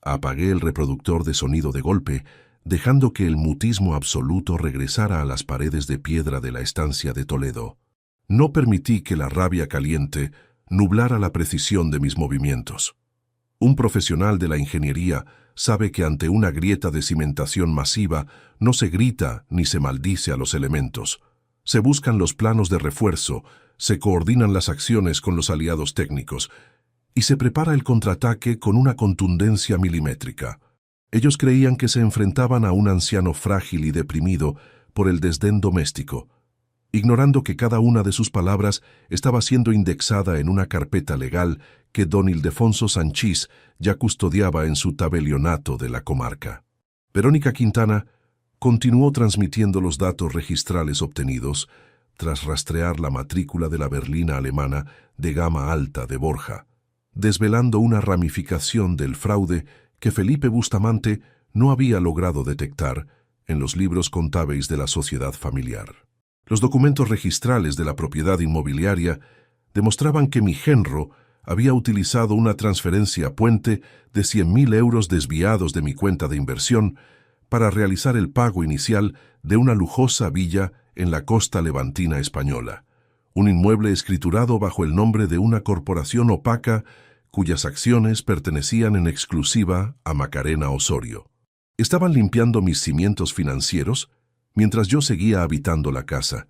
Apagué el reproductor de sonido de golpe, dejando que el mutismo absoluto regresara a las paredes de piedra de la estancia de Toledo. No permití que la rabia caliente nublara la precisión de mis movimientos. Un profesional de la ingeniería sabe que ante una grieta de cimentación masiva no se grita ni se maldice a los elementos. Se buscan los planos de refuerzo, se coordinan las acciones con los aliados técnicos y se prepara el contraataque con una contundencia milimétrica. Ellos creían que se enfrentaban a un anciano frágil y deprimido por el desdén doméstico, ignorando que cada una de sus palabras estaba siendo indexada en una carpeta legal que don Ildefonso Sanchís ya custodiaba en su tabelionato de la comarca. Verónica Quintana continuó transmitiendo los datos registrales obtenidos tras rastrear la matrícula de la berlina alemana de gama alta de Borja, desvelando una ramificación del fraude que Felipe Bustamante no había logrado detectar en los libros contables de la sociedad familiar. Los documentos registrales de la propiedad inmobiliaria demostraban que mi genro había utilizado una transferencia puente de 100.000 euros desviados de mi cuenta de inversión para realizar el pago inicial de una lujosa villa en la costa levantina española, un inmueble escriturado bajo el nombre de una corporación opaca cuyas acciones pertenecían en exclusiva a Macarena Osorio. Estaban limpiando mis cimientos financieros mientras yo seguía habitando la casa,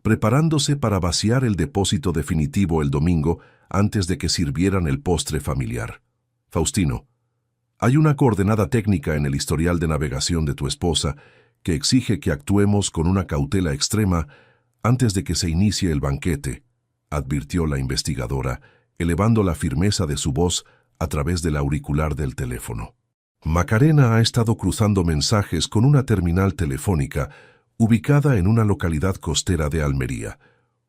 preparándose para vaciar el depósito definitivo el domingo antes de que sirvieran el postre familiar. Faustino, hay una coordenada técnica en el historial de navegación de tu esposa que exige que actuemos con una cautela extrema antes de que se inicie el banquete, advirtió la investigadora, elevando la firmeza de su voz a través del auricular del teléfono. Macarena ha estado cruzando mensajes con una terminal telefónica ubicada en una localidad costera de Almería,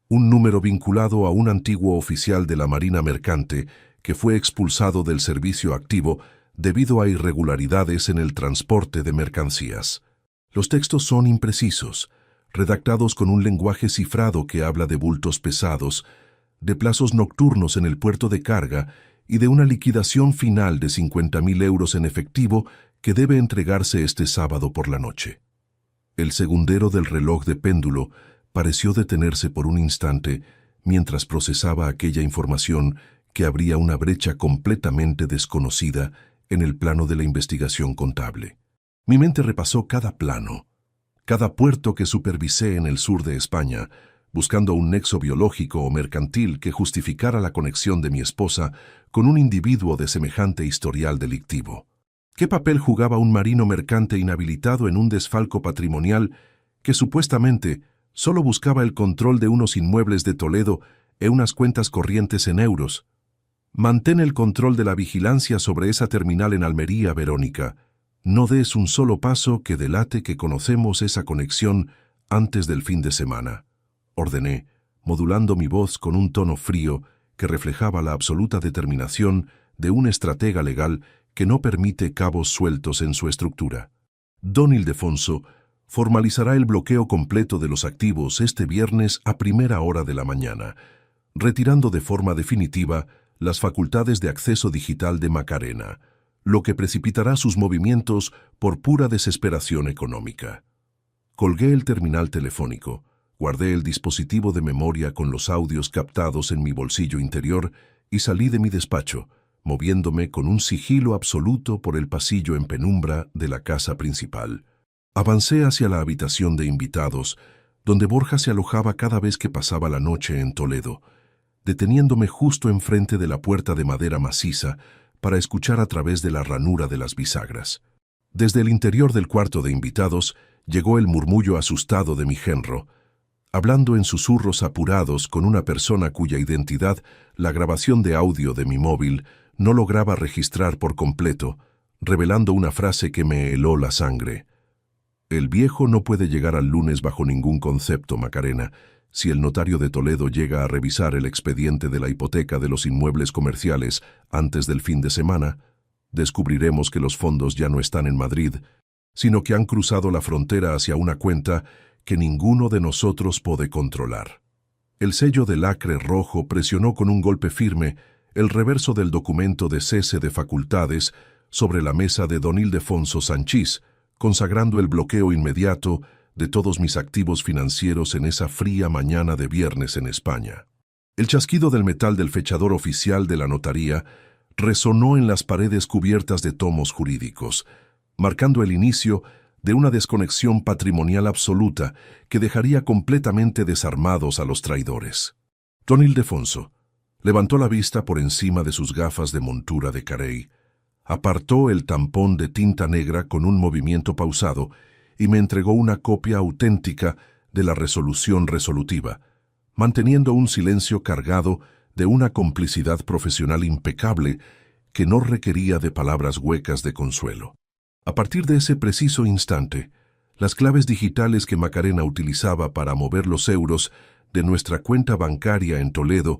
un número vinculado a un antiguo oficial de la Marina Mercante que fue expulsado del servicio activo debido a irregularidades en el transporte de mercancías. Los textos son imprecisos, redactados con un lenguaje cifrado que habla de bultos pesados, de plazos nocturnos en el puerto de carga y de una liquidación final de 50.000 euros en efectivo que debe entregarse este sábado por la noche. El segundero del reloj de péndulo pareció detenerse por un instante mientras procesaba aquella información que abría una brecha completamente desconocida en el plano de la investigación contable. Mi mente repasó cada plano, cada puerto que supervisé en el sur de España, buscando un nexo biológico o mercantil que justificara la conexión de mi esposa con un individuo de semejante historial delictivo. ¿Qué papel jugaba un marino mercante inhabilitado en un desfalco patrimonial que supuestamente solo buscaba el control de unos inmuebles de Toledo e unas cuentas corrientes en euros? Mantén el control de la vigilancia sobre esa terminal en Almería, Verónica. No des un solo paso que delate que conocemos esa conexión antes del fin de semana, ordené, modulando mi voz con un tono frío que reflejaba la absoluta determinación de un estratega legal que no permite cabos sueltos en su estructura. Don Ildefonso formalizará el bloqueo completo de los activos este viernes a primera hora de la mañana, retirando de forma definitiva las facultades de acceso digital de Macarena, lo que precipitará sus movimientos por pura desesperación económica. Colgué el terminal telefónico, guardé el dispositivo de memoria con los audios captados en mi bolsillo interior y salí de mi despacho, moviéndome con un sigilo absoluto por el pasillo en penumbra de la casa principal. Avancé hacia la habitación de invitados, donde Borja se alojaba cada vez que pasaba la noche en Toledo, deteniéndome justo enfrente de la puerta de madera maciza para escuchar a través de la ranura de las bisagras. Desde el interior del cuarto de invitados llegó el murmullo asustado de mi genro, hablando en susurros apurados con una persona cuya identidad la grabación de audio de mi móvil no lograba registrar por completo, revelando una frase que me heló la sangre. El viejo no puede llegar al lunes bajo ningún concepto, Macarena. Si el notario de Toledo llega a revisar el expediente de la hipoteca de los inmuebles comerciales antes del fin de semana, descubriremos que los fondos ya no están en Madrid, sino que han cruzado la frontera hacia una cuenta que ninguno de nosotros puede controlar. El sello de lacre rojo presionó con un golpe firme el reverso del documento de cese de facultades sobre la mesa de don Ildefonso Sanchís, consagrando el bloqueo inmediato de todos mis activos financieros en esa fría mañana de viernes en España. El chasquido del metal del fechador oficial de la notaría resonó en las paredes cubiertas de tomos jurídicos, marcando el inicio de una desconexión patrimonial absoluta que dejaría completamente desarmados a los traidores. Don Ildefonso levantó la vista por encima de sus gafas de montura de carey, apartó el tampón de tinta negra con un movimiento pausado y me entregó una copia auténtica de la resolución resolutiva, manteniendo un silencio cargado de una complicidad profesional impecable que no requería de palabras huecas de consuelo. A partir de ese preciso instante, las claves digitales que Macarena utilizaba para mover los euros de nuestra cuenta bancaria en Toledo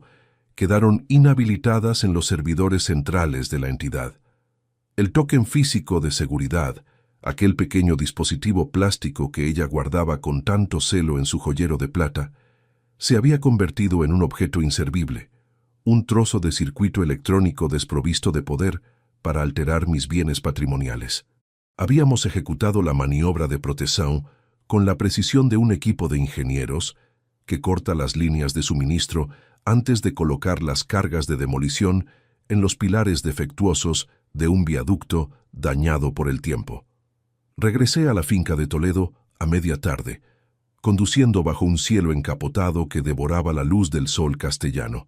quedaron inhabilitadas en los servidores centrales de la entidad. El token físico de seguridad, aquel pequeño dispositivo plástico que ella guardaba con tanto celo en su joyero de plata, se había convertido en un objeto inservible, un trozo de circuito electrónico desprovisto de poder para alterar mis bienes patrimoniales. Habíamos ejecutado la maniobra de protección con la precisión de un equipo de ingenieros que corta las líneas de suministro antes de colocar las cargas de demolición en los pilares defectuosos de un viaducto dañado por el tiempo. Regresé a la finca de Toledo a media tarde, conduciendo bajo un cielo encapotado que devoraba la luz del sol castellano,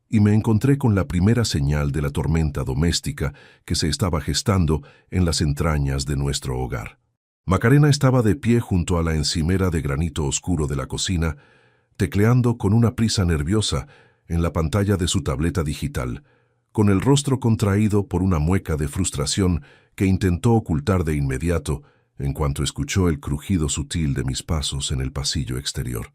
y me encontré con la primera señal de la tormenta doméstica que se estaba gestando en las entrañas de nuestro hogar. Macarena estaba de pie junto a la encimera de granito oscuro de la cocina, tecleando con una prisa nerviosa en la pantalla de su tableta digital, con el rostro contraído por una mueca de frustración que intentó ocultar de inmediato en cuanto escuchó el crujido sutil de mis pasos en el pasillo exterior.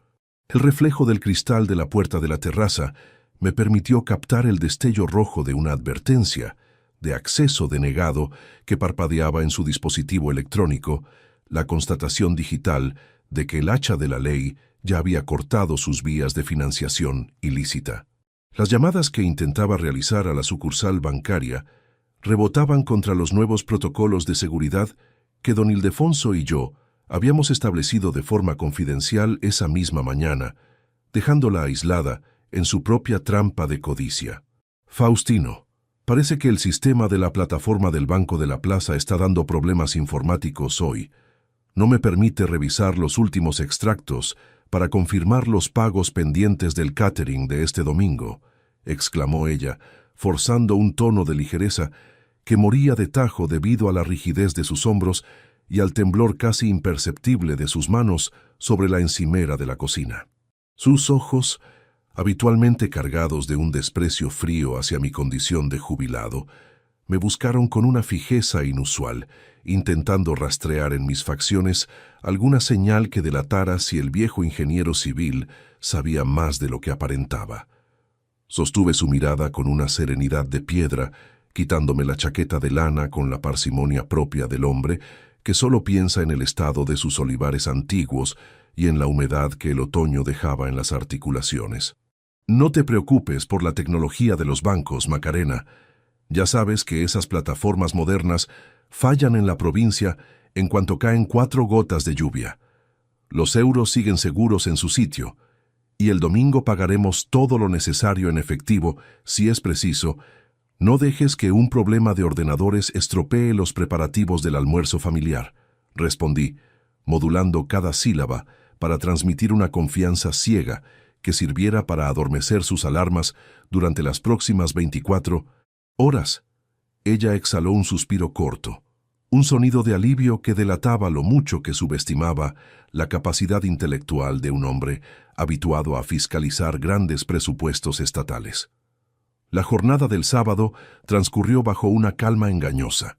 El reflejo del cristal de la puerta de la terraza me permitió captar el destello rojo de una advertencia, de acceso denegado que parpadeaba en su dispositivo electrónico, la constatación digital de que el hacha de la ley ya había cortado sus vías de financiación ilícita. Las llamadas que intentaba realizar a la sucursal bancaria rebotaban contra los nuevos protocolos de seguridad que don Ildefonso y yo habíamos establecido de forma confidencial esa misma mañana, dejándola aislada en su propia trampa de codicia. Faustino, parece que el sistema de la plataforma del Banco de la Plaza está dando problemas informáticos hoy. No me permite revisar los últimos extractos para confirmar los pagos pendientes del catering de este domingo, exclamó ella, forzando un tono de ligereza que moría de tajo debido a la rigidez de sus hombros y al temblor casi imperceptible de sus manos sobre la encimera de la cocina. Sus ojos, habitualmente cargados de un desprecio frío hacia mi condición de jubilado, me buscaron con una fijeza inusual, intentando rastrear en mis facciones alguna señal que delatara si el viejo ingeniero civil sabía más de lo que aparentaba. Sostuve su mirada con una serenidad de piedra, quitándome la chaqueta de lana con la parsimonia propia del hombre que solo piensa en el estado de sus olivares antiguos y en la humedad que el otoño dejaba en las articulaciones. No te preocupes por la tecnología de los bancos, Macarena. Ya sabes que esas plataformas modernas fallan en la provincia en cuanto caen 4 gotas de lluvia. Los euros siguen seguros en su sitio, y el domingo pagaremos todo lo necesario en efectivo, si es preciso. No dejes que un problema de ordenadores estropee los preparativos del almuerzo familiar, respondí, modulando cada sílaba para transmitir una confianza ciega que sirviera para adormecer sus alarmas durante las próximas 24 horas. Ella exhaló un suspiro corto, un sonido de alivio que delataba lo mucho que subestimaba la capacidad intelectual de un hombre habituado a fiscalizar grandes presupuestos estatales. La jornada del sábado transcurrió bajo una calma engañosa,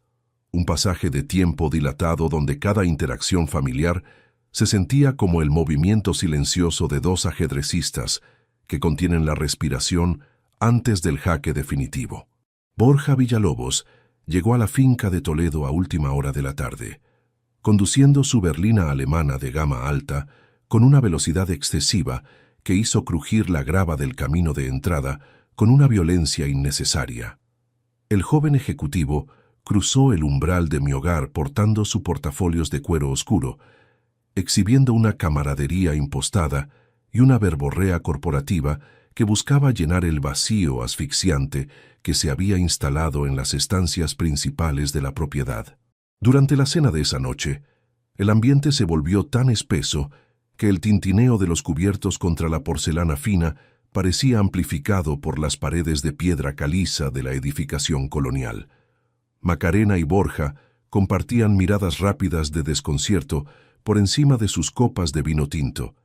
un pasaje de tiempo dilatado donde cada interacción familiar se sentía como el movimiento silencioso de 2 ajedrecistas que contienen la respiración antes del jaque definitivo. Borja Villalobos llegó a la finca de Toledo a última hora de la tarde, conduciendo su berlina alemana de gama alta con una velocidad excesiva que hizo crujir la grava del camino de entrada con una violencia innecesaria. El joven ejecutivo cruzó el umbral de mi hogar portando su portafolios de cuero oscuro, exhibiendo una camaradería impostada y una verborrea corporativa que buscaba llenar el vacío asfixiante que se había instalado en las estancias principales de la propiedad. Durante la cena de esa noche, el ambiente se volvió tan espeso que el tintineo de los cubiertos contra la porcelana fina parecía amplificado por las paredes de piedra caliza de la edificación colonial. Macarena y Borja compartían miradas rápidas de desconcierto por encima de sus copas de vino tinto,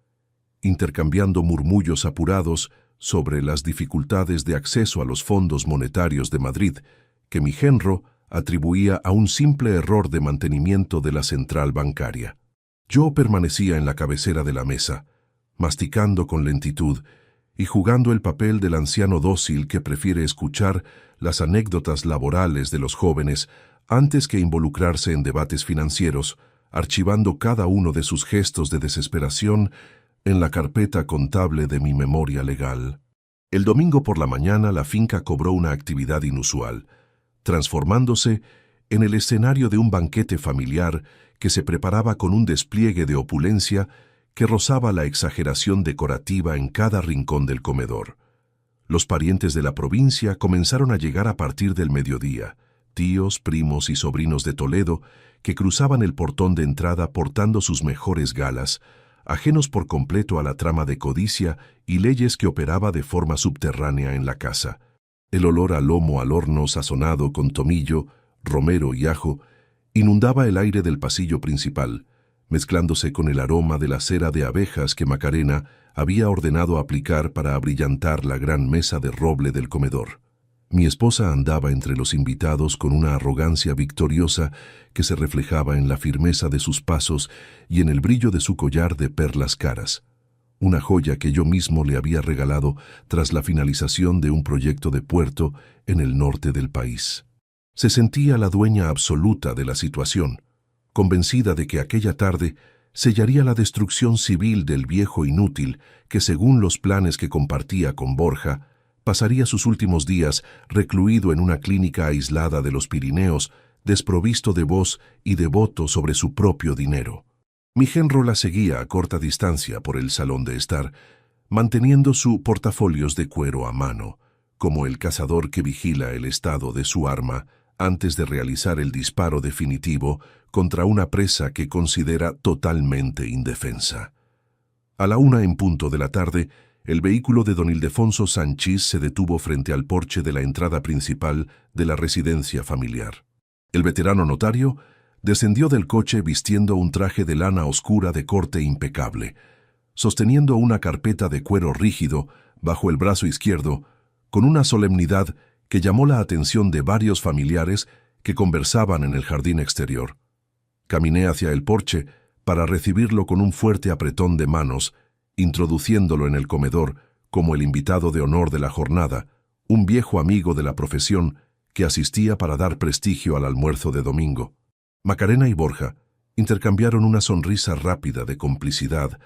intercambiando murmullos apurados sobre las dificultades de acceso a los fondos monetarios de Madrid, que mi genro atribuía a un simple error de mantenimiento de la central bancaria. Yo permanecía en la cabecera de la mesa, masticando con lentitud y jugando el papel del anciano dócil que prefiere escuchar las anécdotas laborales de los jóvenes antes que involucrarse en debates financieros, archivando cada uno de sus gestos de desesperación en la carpeta contable de mi memoria legal. El domingo por la mañana la finca cobró una actividad inusual, transformándose en el escenario de un banquete familiar que se preparaba con un despliegue de opulencia que rozaba la exageración decorativa en cada rincón del comedor. Los parientes de la provincia comenzaron a llegar a partir del mediodía, tíos, primos y sobrinos de Toledo que cruzaban el portón de entrada portando sus mejores galas, ajenos por completo a la trama de codicia y leyes que operaba de forma subterránea en la casa. El olor a lomo al horno sazonado con tomillo, romero y ajo inundaba el aire del pasillo principal, mezclándose con el aroma de la cera de abejas que Macarena había ordenado aplicar para abrillantar la gran mesa de roble del comedor. Mi esposa andaba entre los invitados con una arrogancia victoriosa que se reflejaba en la firmeza de sus pasos y en el brillo de su collar de perlas caras, una joya que yo mismo le había regalado tras la finalización de un proyecto de puerto en el norte del país. Se sentía la dueña absoluta de la situación, convencida de que aquella tarde sellaría la destrucción civil del viejo inútil que, según los planes que compartía con Borja, pasaría sus últimos días recluido en una clínica aislada de los Pirineos, desprovisto de voz y de voto sobre su propio dinero. Mi genro la seguía a corta distancia por el salón de estar, manteniendo su portafolios de cuero a mano, como el cazador que vigila el estado de su arma antes de realizar el disparo definitivo contra una presa que considera totalmente indefensa. A la 1:00 de la tarde, el vehículo de don Ildefonso Sanchís se detuvo frente al porche de la entrada principal de la residencia familiar. El veterano notario descendió del coche vistiendo un traje de lana oscura de corte impecable, sosteniendo una carpeta de cuero rígido bajo el brazo izquierdo, con una solemnidad que llamó la atención de varios familiares que conversaban en el jardín exterior. Caminé hacia el porche para recibirlo con un fuerte apretón de manos, introduciéndolo en el comedor como el invitado de honor de la jornada, un viejo amigo de la profesión que asistía para dar prestigio al almuerzo de domingo. Macarena y Borja intercambiaron una sonrisa rápida de complicidad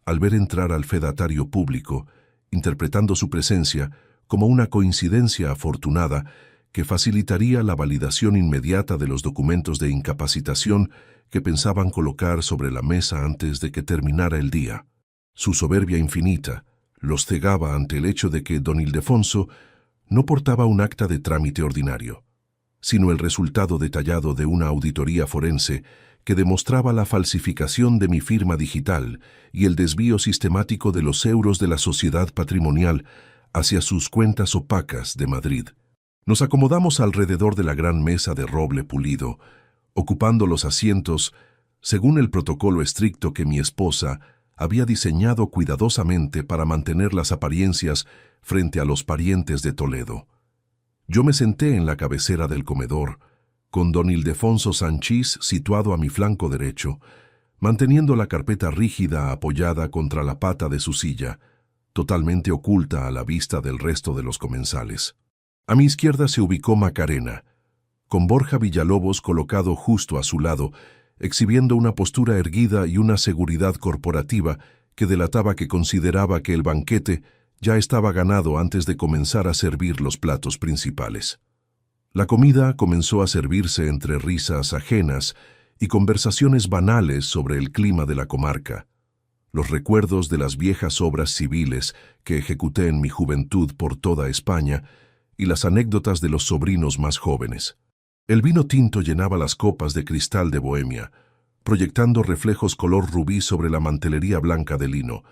al ver entrar al fedatario público, interpretando su presencia como una coincidencia afortunada que facilitaría la validación inmediata de los documentos de incapacitación que pensaban colocar sobre la mesa antes de que terminara el día. Su soberbia infinita los cegaba ante el hecho de que don Ildefonso no portaba un acta de trámite ordinario, sino el resultado detallado de una auditoría forense que demostraba la falsificación de mi firma digital y el desvío sistemático de los euros de la sociedad patrimonial hacia sus cuentas opacas de Madrid. Nos acomodamos alrededor de la gran mesa de roble pulido, ocupando los asientos según el protocolo estricto que mi esposa había diseñado cuidadosamente para mantener las apariencias frente a los parientes de Toledo. Yo me senté en la cabecera del comedor, con don Ildefonso Sanchís situado a mi flanco derecho, manteniendo la carpeta rígida apoyada contra la pata de su silla, totalmente oculta a la vista del resto de los comensales. A mi izquierda se ubicó Macarena, con Borja Villalobos colocado justo a su lado, exhibiendo una postura erguida y una seguridad corporativa que delataba que consideraba que el banquete ya estaba ganado antes de comenzar a servir los platos principales. La comida comenzó a servirse entre risas ajenas y conversaciones banales sobre el clima de la comarca, los recuerdos de las viejas obras civiles que ejecuté en mi juventud por toda España y las anécdotas de los sobrinos más jóvenes. El vino tinto llenaba las copas de cristal de Bohemia, proyectando reflejos color rubí sobre la mantelería blanca de lino,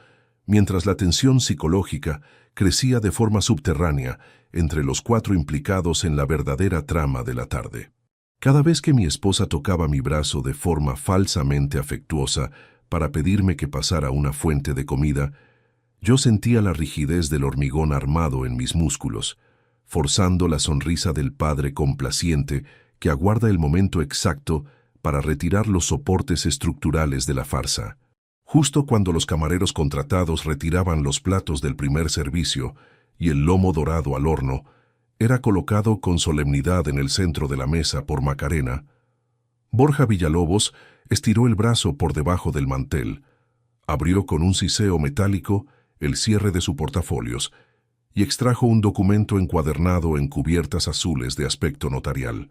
mientras la tensión psicológica crecía de forma subterránea entre los cuatro implicados en la verdadera trama de la tarde. Cada vez que mi esposa tocaba mi brazo de forma falsamente afectuosa para pedirme que pasara una fuente de comida, yo sentía la rigidez del hormigón armado en mis músculos, forzando la sonrisa del padre complaciente que aguarda el momento exacto para retirar los soportes estructurales de la farsa. Justo cuando los camareros contratados retiraban los platos del primer servicio y el lomo dorado al horno era colocado con solemnidad en el centro de la mesa por Macarena, Borja Villalobos estiró el brazo por debajo del mantel, abrió con un siseo metálico el cierre de su portafolios y extrajo un documento encuadernado en cubiertas azules de aspecto notarial.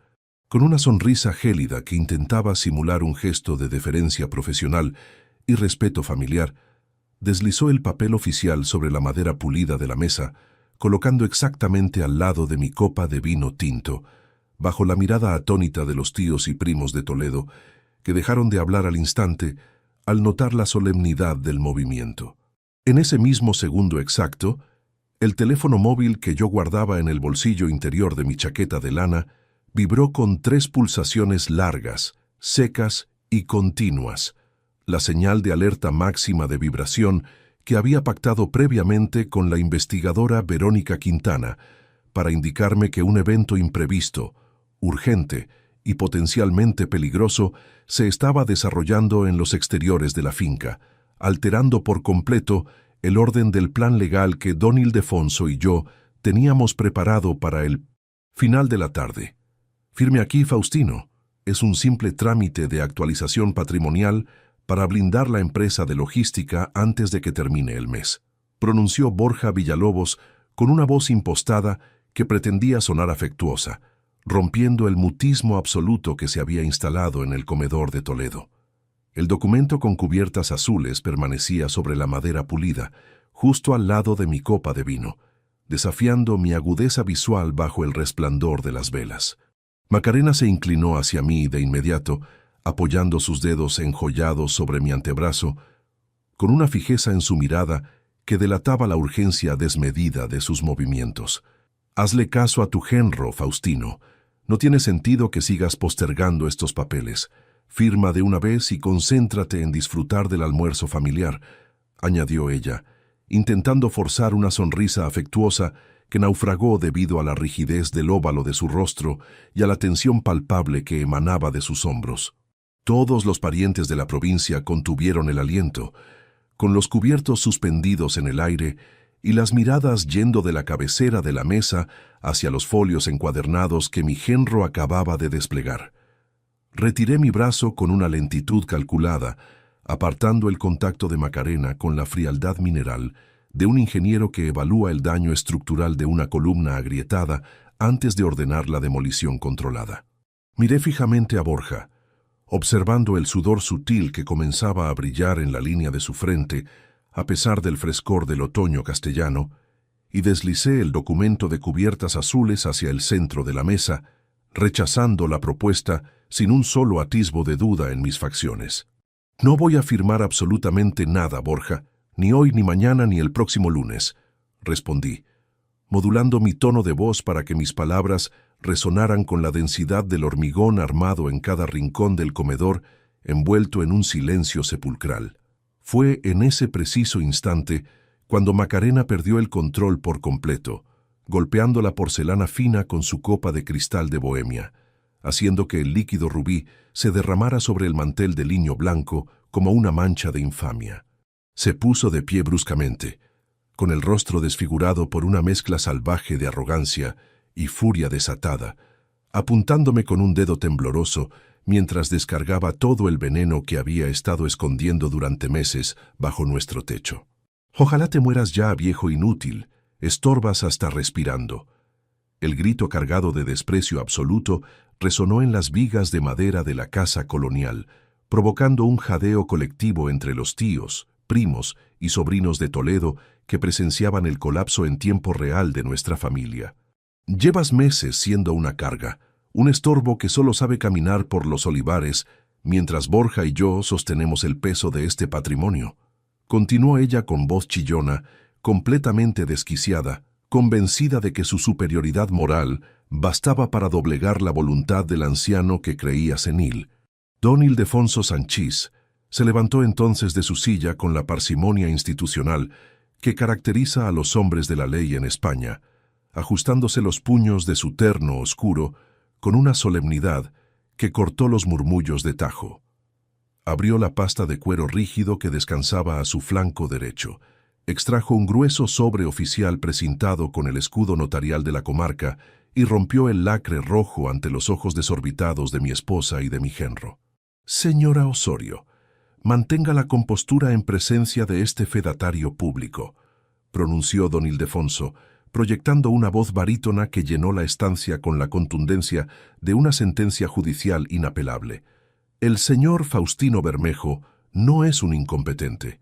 Con una sonrisa gélida que intentaba simular un gesto de deferencia profesional y respeto familiar, deslizó el papel oficial sobre la madera pulida de la mesa, colocando exactamente al lado de mi copa de vino tinto, bajo la mirada atónita de los tíos y primos de Toledo, que dejaron de hablar al instante al notar la solemnidad del movimiento. En ese mismo segundo exacto, el teléfono móvil que yo guardaba en el bolsillo interior de mi chaqueta de lana vibró con 3 pulsaciones largas, secas y continuas, la señal de alerta máxima de vibración que había pactado previamente con la investigadora Verónica Quintana para indicarme que un evento imprevisto, urgente y potencialmente peligroso se estaba desarrollando en los exteriores de la finca, alterando por completo el orden del plan legal que don Ildefonso y yo teníamos preparado para el final de la tarde. Firme aquí, Faustino. Es un simple trámite de actualización patrimonial para blindar la empresa de logística antes de que termine el mes, pronunció Borja Villalobos con una voz impostada que pretendía sonar afectuosa, rompiendo el mutismo absoluto que se había instalado en el comedor de Toledo. El documento con cubiertas azules permanecía sobre la madera pulida, justo al lado de mi copa de vino, desafiando mi agudeza visual bajo el resplandor de las velas. Macarena se inclinó hacia mí de inmediato, apoyando sus dedos enjollados sobre mi antebrazo, con una fijeza en su mirada que delataba la urgencia desmedida de sus movimientos. Hazle caso a tu genro, Faustino. No tiene sentido que sigas postergando estos papeles. Firma de una vez y concéntrate en disfrutar del almuerzo familiar, añadió ella, intentando forzar una sonrisa afectuosa que naufragó debido a la rigidez del óvalo de su rostro y a la tensión palpable que emanaba de sus hombros. Todos los parientes de la provincia contuvieron el aliento, con los cubiertos suspendidos en el aire y las miradas yendo de la cabecera de la mesa hacia los folios encuadernados que mi genro acababa de desplegar. Retiré mi brazo con una lentitud calculada, apartando el contacto de Macarena con la frialdad mineral de un ingeniero que evalúa el daño estructural de una columna agrietada antes de ordenar la demolición controlada. Miré fijamente a Borja, observando el sudor sutil que comenzaba a brillar en la línea de su frente, a pesar del frescor del otoño castellano, y deslicé el documento de cubiertas azules hacia el centro de la mesa, rechazando la propuesta sin un solo atisbo de duda en mis facciones. No voy a firmar absolutamente nada, Borja, ni hoy, ni mañana, ni el próximo lunes, respondí, modulando mi tono de voz para que mis palabras resonaran con la densidad del hormigón armado en cada rincón del comedor, envuelto en un silencio sepulcral. Fue en ese preciso instante cuando Macarena perdió el control por completo, golpeando la porcelana fina con su copa de cristal de Bohemia, haciendo que el líquido rubí se derramara sobre el mantel de liño blanco como una mancha de infamia. Se puso de pie bruscamente, con el rostro desfigurado por una mezcla salvaje de arrogancia y furia desatada, apuntándome con un dedo tembloroso mientras descargaba todo el veneno que había estado escondiendo durante meses bajo nuestro techo. «Ojalá te mueras ya, viejo inútil, estorbas hasta respirando». El grito cargado de desprecio absoluto resonó en las vigas de madera de la casa colonial, provocando un jadeo colectivo entre los tíos, primos y sobrinos de Toledo que presenciaban el colapso en tiempo real de nuestra familia. «Llevas meses siendo una carga, un estorbo que solo sabe caminar por los olivares, mientras Borja y yo sostenemos el peso de este patrimonio», continuó ella con voz chillona, completamente desquiciada, convencida de que su superioridad moral bastaba para doblegar la voluntad del anciano que creía senil. Don Ildefonso Sanchís se levantó entonces de su silla con la parsimonia institucional que caracteriza a los hombres de la ley en España, ajustándose los puños de su terno oscuro con una solemnidad que cortó los murmullos de tajo. Abrió la pasta de cuero rígido que descansaba a su flanco derecho, extrajo un grueso sobre oficial precintado con el escudo notarial de la comarca y rompió el lacre rojo ante los ojos desorbitados de mi esposa y de mi genro. «Señora Osorio, mantenga la compostura en presencia de este fedatario público», pronunció don Ildefonso, proyectando una voz barítona que llenó la estancia con la contundencia de una sentencia judicial inapelable. «El señor Faustino Bermejo no es un incompetente,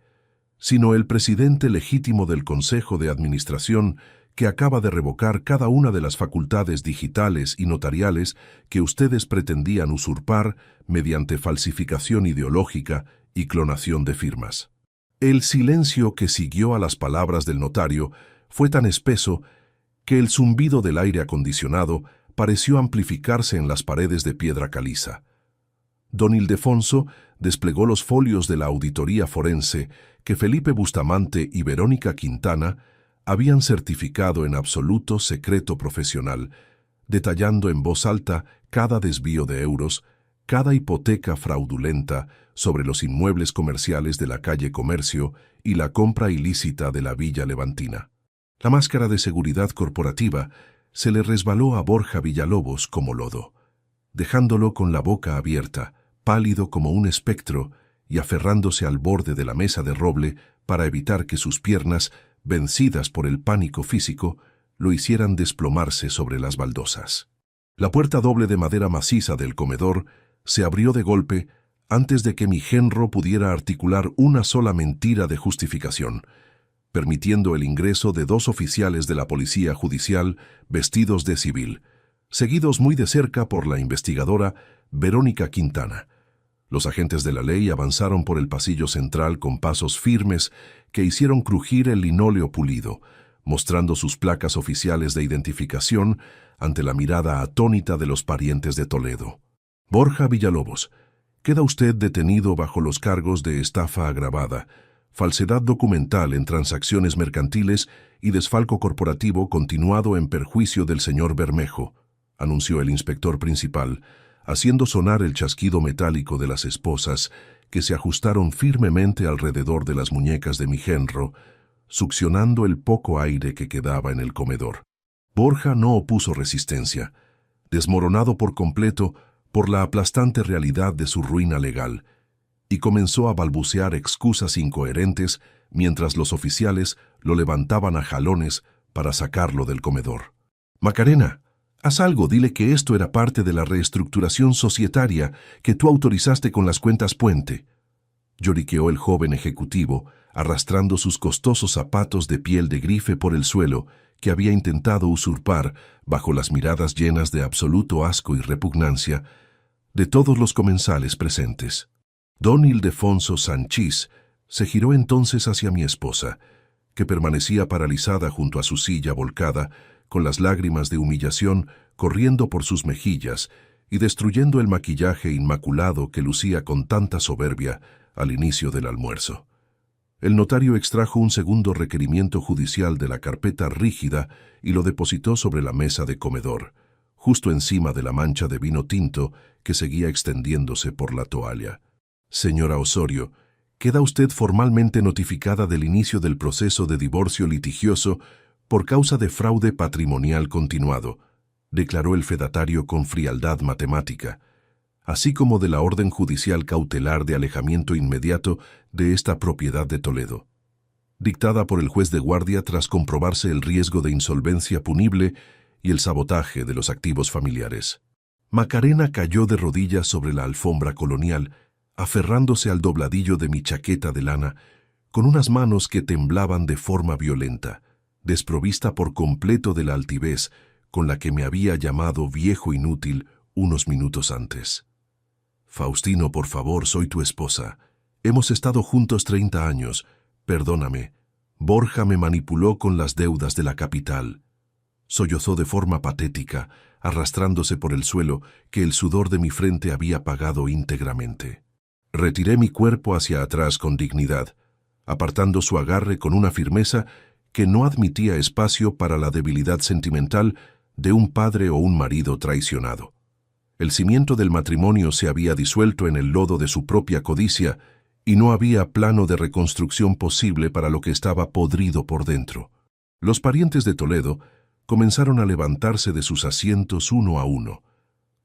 sino el presidente legítimo del Consejo de Administración que acaba de revocar cada una de las facultades digitales y notariales que ustedes pretendían usurpar mediante falsificación ideológica y clonación de firmas». El silencio que siguió a las palabras del notario fue tan espeso que el zumbido del aire acondicionado pareció amplificarse en las paredes de piedra caliza. Don Ildefonso desplegó los folios de la auditoría forense que Felipe Bustamante y Verónica Quintana habían certificado en absoluto secreto profesional, detallando en voz alta cada desvío de euros, cada hipoteca fraudulenta sobre los inmuebles comerciales de la calle Comercio y la compra ilícita de la Villa Levantina. La máscara de seguridad corporativa se le resbaló a Borja Villalobos como lodo. dejándolo con la boca abierta, pálido como un espectro, y aferrándose al borde de la mesa de roble para evitar que sus piernas, vencidas por el pánico físico, lo hicieran desplomarse sobre las baldosas. La puerta doble de madera maciza del comedor se abrió de golpe antes de que mi genro pudiera articular una sola mentira de justificación, permitiendo el ingreso de 2 oficiales de la policía judicial vestidos de civil, seguidos muy de cerca por la investigadora Verónica Quintana. Los agentes de la ley avanzaron por el pasillo central con pasos firmes que hicieron crujir el linóleo pulido, mostrando sus placas oficiales de identificación ante la mirada atónita de los parientes de Toledo. Borja Villalobos, queda usted detenido bajo los cargos de estafa agravada, falsedad documental en transacciones mercantiles y desfalco corporativo continuado en perjuicio del señor Bermejo, anunció el inspector principal, haciendo sonar el chasquido metálico de las esposas que se ajustaron firmemente alrededor de las muñecas de mi genro, succionando el poco aire que quedaba en el comedor. Borja no opuso resistencia, desmoronado por completo por la aplastante realidad de su ruina legal, y comenzó a balbucear excusas incoherentes mientras los oficiales lo levantaban a jalones para sacarlo del comedor. «Macarena, haz algo, dile que esto era parte de la reestructuración societaria que tú autorizaste con las cuentas Puente», lloriqueó el joven ejecutivo, arrastrando sus costosos zapatos de piel de grife por el suelo que había intentado usurpar bajo las miradas llenas de absoluto asco y repugnancia de todos los comensales presentes. Don Ildefonso Sanchís se giró entonces hacia mi esposa, que permanecía paralizada junto a su silla volcada, con las lágrimas de humillación corriendo por sus mejillas y destruyendo el maquillaje inmaculado que lucía con tanta soberbia al inicio del almuerzo. El notario extrajo un segundo requerimiento judicial de la carpeta rígida y lo depositó sobre la mesa de comedor, justo encima de la mancha de vino tinto que seguía extendiéndose por la toalla. «Señora Osorio, queda usted formalmente notificada del inicio del proceso de divorcio litigioso por causa de fraude patrimonial continuado», declaró el fedatario con frialdad matemática, así como de la orden judicial cautelar de alejamiento inmediato de esta propiedad de Toledo, dictada por el juez de guardia tras comprobarse el riesgo de insolvencia punible y el sabotaje de los activos familiares. Macarena cayó de rodillas sobre la alfombra colonial, aferrándose al dobladillo de mi chaqueta de lana, con unas manos que temblaban de forma violenta, desprovista por completo de la altivez con la que me había llamado viejo inútil unos minutos antes. «Faustino, por favor, soy tu esposa. Hemos estado juntos 30 años. Perdóname. Borja me manipuló con las deudas de la capital», sollozó de forma patética, arrastrándose por el suelo que el sudor de mi frente había pagado íntegramente. Retiré mi cuerpo hacia atrás con dignidad, apartando su agarre con una firmeza que no admitía espacio para la debilidad sentimental de un padre o un marido traicionado. El cimiento del matrimonio se había disuelto en el lodo de su propia codicia y no había plano de reconstrucción posible para lo que estaba podrido por dentro. Los parientes de Toledo comenzaron a levantarse de sus asientos uno a uno,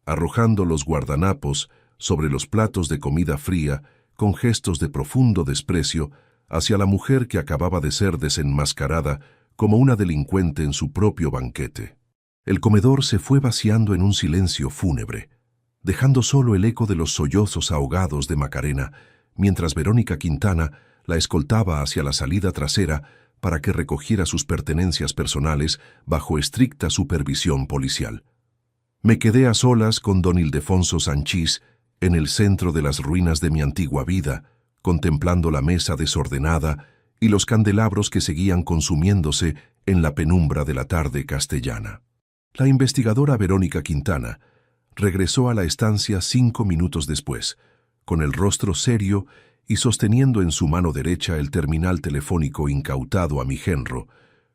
arrojando los guardanapos sobre los platos de comida fría con gestos de profundo desprecio hacia la mujer que acababa de ser desenmascarada como una delincuente en su propio banquete. El comedor se fue vaciando en un silencio fúnebre, dejando solo el eco de los sollozos ahogados de Macarena, mientras Verónica Quintana la escoltaba hacia la salida trasera para que recogiera sus pertenencias personales bajo estricta supervisión policial. Me quedé a solas con don Ildefonso Sanchís en el centro de las ruinas de mi antigua vida, contemplando la mesa desordenada y los candelabros que seguían consumiéndose en la penumbra de la tarde castellana. La investigadora Verónica Quintana regresó a la estancia 5 minutos después, con el rostro serio y sosteniendo en su mano derecha el terminal telefónico incautado a mi genro,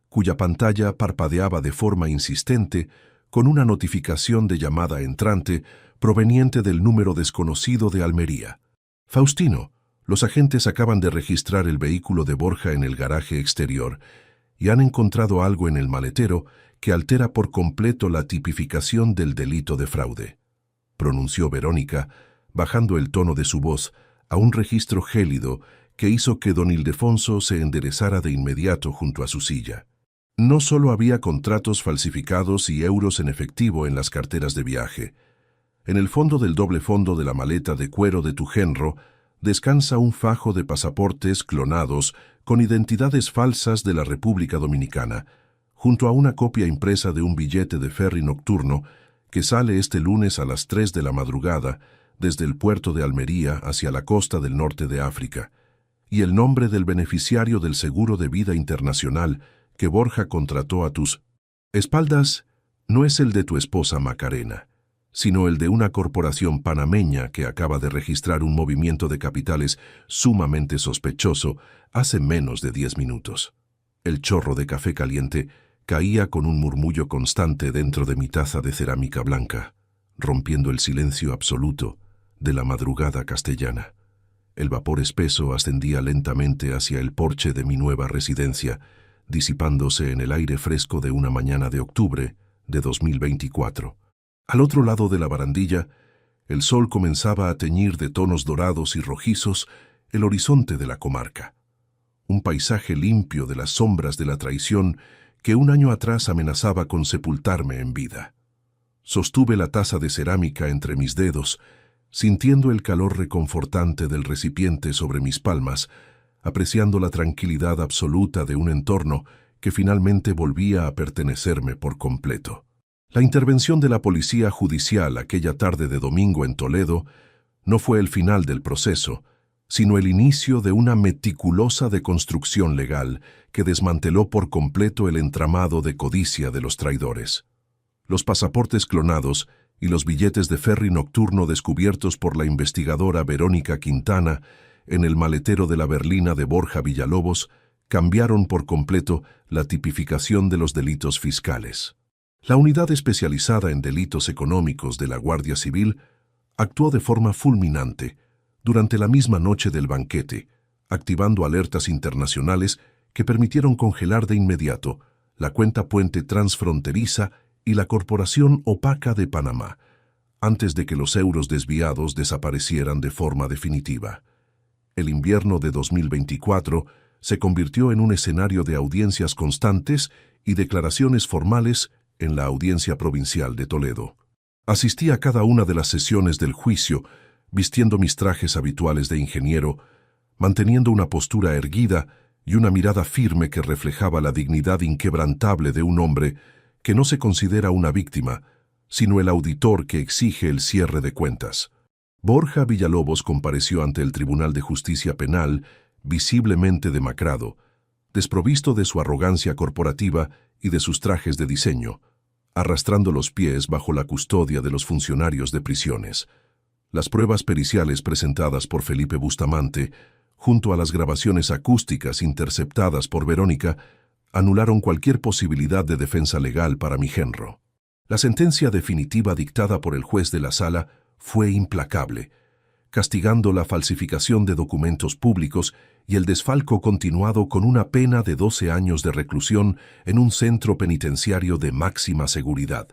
cuya pantalla parpadeaba de forma insistente con una notificación de llamada entrante proveniente del número desconocido de Almería. «Faustino, los agentes acaban de registrar el vehículo de Borja en el garaje exterior y han encontrado algo en el maletero que altera por completo la tipificación del delito de fraude. pronunció Verónica, bajando el tono de su voz a un registro gélido que hizo que don Ildefonso se enderezara de inmediato junto a su silla. No solo había contratos falsificados y euros en efectivo en las carteras de viaje. En el fondo del doble fondo de la maleta de cuero de tu genro descansa un fajo de pasaportes clonados con identidades falsas de la República Dominicana, junto a una copia impresa de un billete de ferry nocturno que sale este lunes a las 3 de la madrugada desde el puerto de Almería hacia la costa del norte de África, y el nombre del beneficiario del seguro de vida internacional que Borja contrató a tus espaldas no es el de tu esposa Macarena, sino el de una corporación panameña que acaba de registrar un movimiento de capitales sumamente sospechoso hace menos de 10 minutos. El chorro de café caliente caía con un murmullo constante dentro de mi taza de cerámica blanca, rompiendo el silencio absoluto de la madrugada castellana. El vapor espeso ascendía lentamente hacia el porche de mi nueva residencia, disipándose en el aire fresco de una mañana de octubre de 2024. Al otro lado de la barandilla, el sol comenzaba a teñir de tonos dorados y rojizos el horizonte de la comarca. Un paisaje limpio de las sombras de la traición que un año atrás amenazaba con sepultarme en vida. Sostuve la taza de cerámica entre mis dedos, sintiendo el calor reconfortante del recipiente sobre mis palmas, apreciando la tranquilidad absoluta de un entorno que finalmente volvía a pertenecerme por completo. La intervención de la policía judicial aquella tarde de domingo en Toledo no fue el final del proceso, sino el inicio de una meticulosa deconstrucción legal que desmanteló por completo el entramado de codicia de los traidores. Los pasaportes clonados y los billetes de ferry nocturno descubiertos por la investigadora Verónica Quintana en el maletero de la berlina de Borja Villalobos cambiaron por completo la tipificación de los delitos fiscales. La unidad especializada en delitos económicos de la Guardia Civil actuó de forma fulminante durante la misma noche del banquete, activando alertas internacionales que permitieron congelar de inmediato la cuenta puente transfronteriza y la Corporación Opaca de Panamá, antes de que los euros desviados desaparecieran de forma definitiva. El invierno de 2024 se convirtió en un escenario de audiencias constantes y declaraciones formales en la Audiencia Provincial de Toledo. Asistí a cada una de las sesiones del juicio, vistiendo mis trajes habituales de ingeniero, manteniendo una postura erguida y una mirada firme que reflejaba la dignidad inquebrantable de un hombre que no se considera una víctima, sino el auditor que exige el cierre de cuentas. Borja Villalobos compareció ante el Tribunal de Justicia Penal, visiblemente demacrado, desprovisto de su arrogancia corporativa y de sus trajes de diseño, arrastrando los pies bajo la custodia de los funcionarios de prisiones. Las pruebas periciales presentadas por Felipe Bustamante, junto a las grabaciones acústicas interceptadas por Verónica, anularon cualquier posibilidad de defensa legal para mi genro. La sentencia definitiva dictada por el juez de la sala fue implacable, castigando la falsificación de documentos públicos y el desfalco continuado con una pena de 12 años de reclusión en un centro penitenciario de máxima seguridad.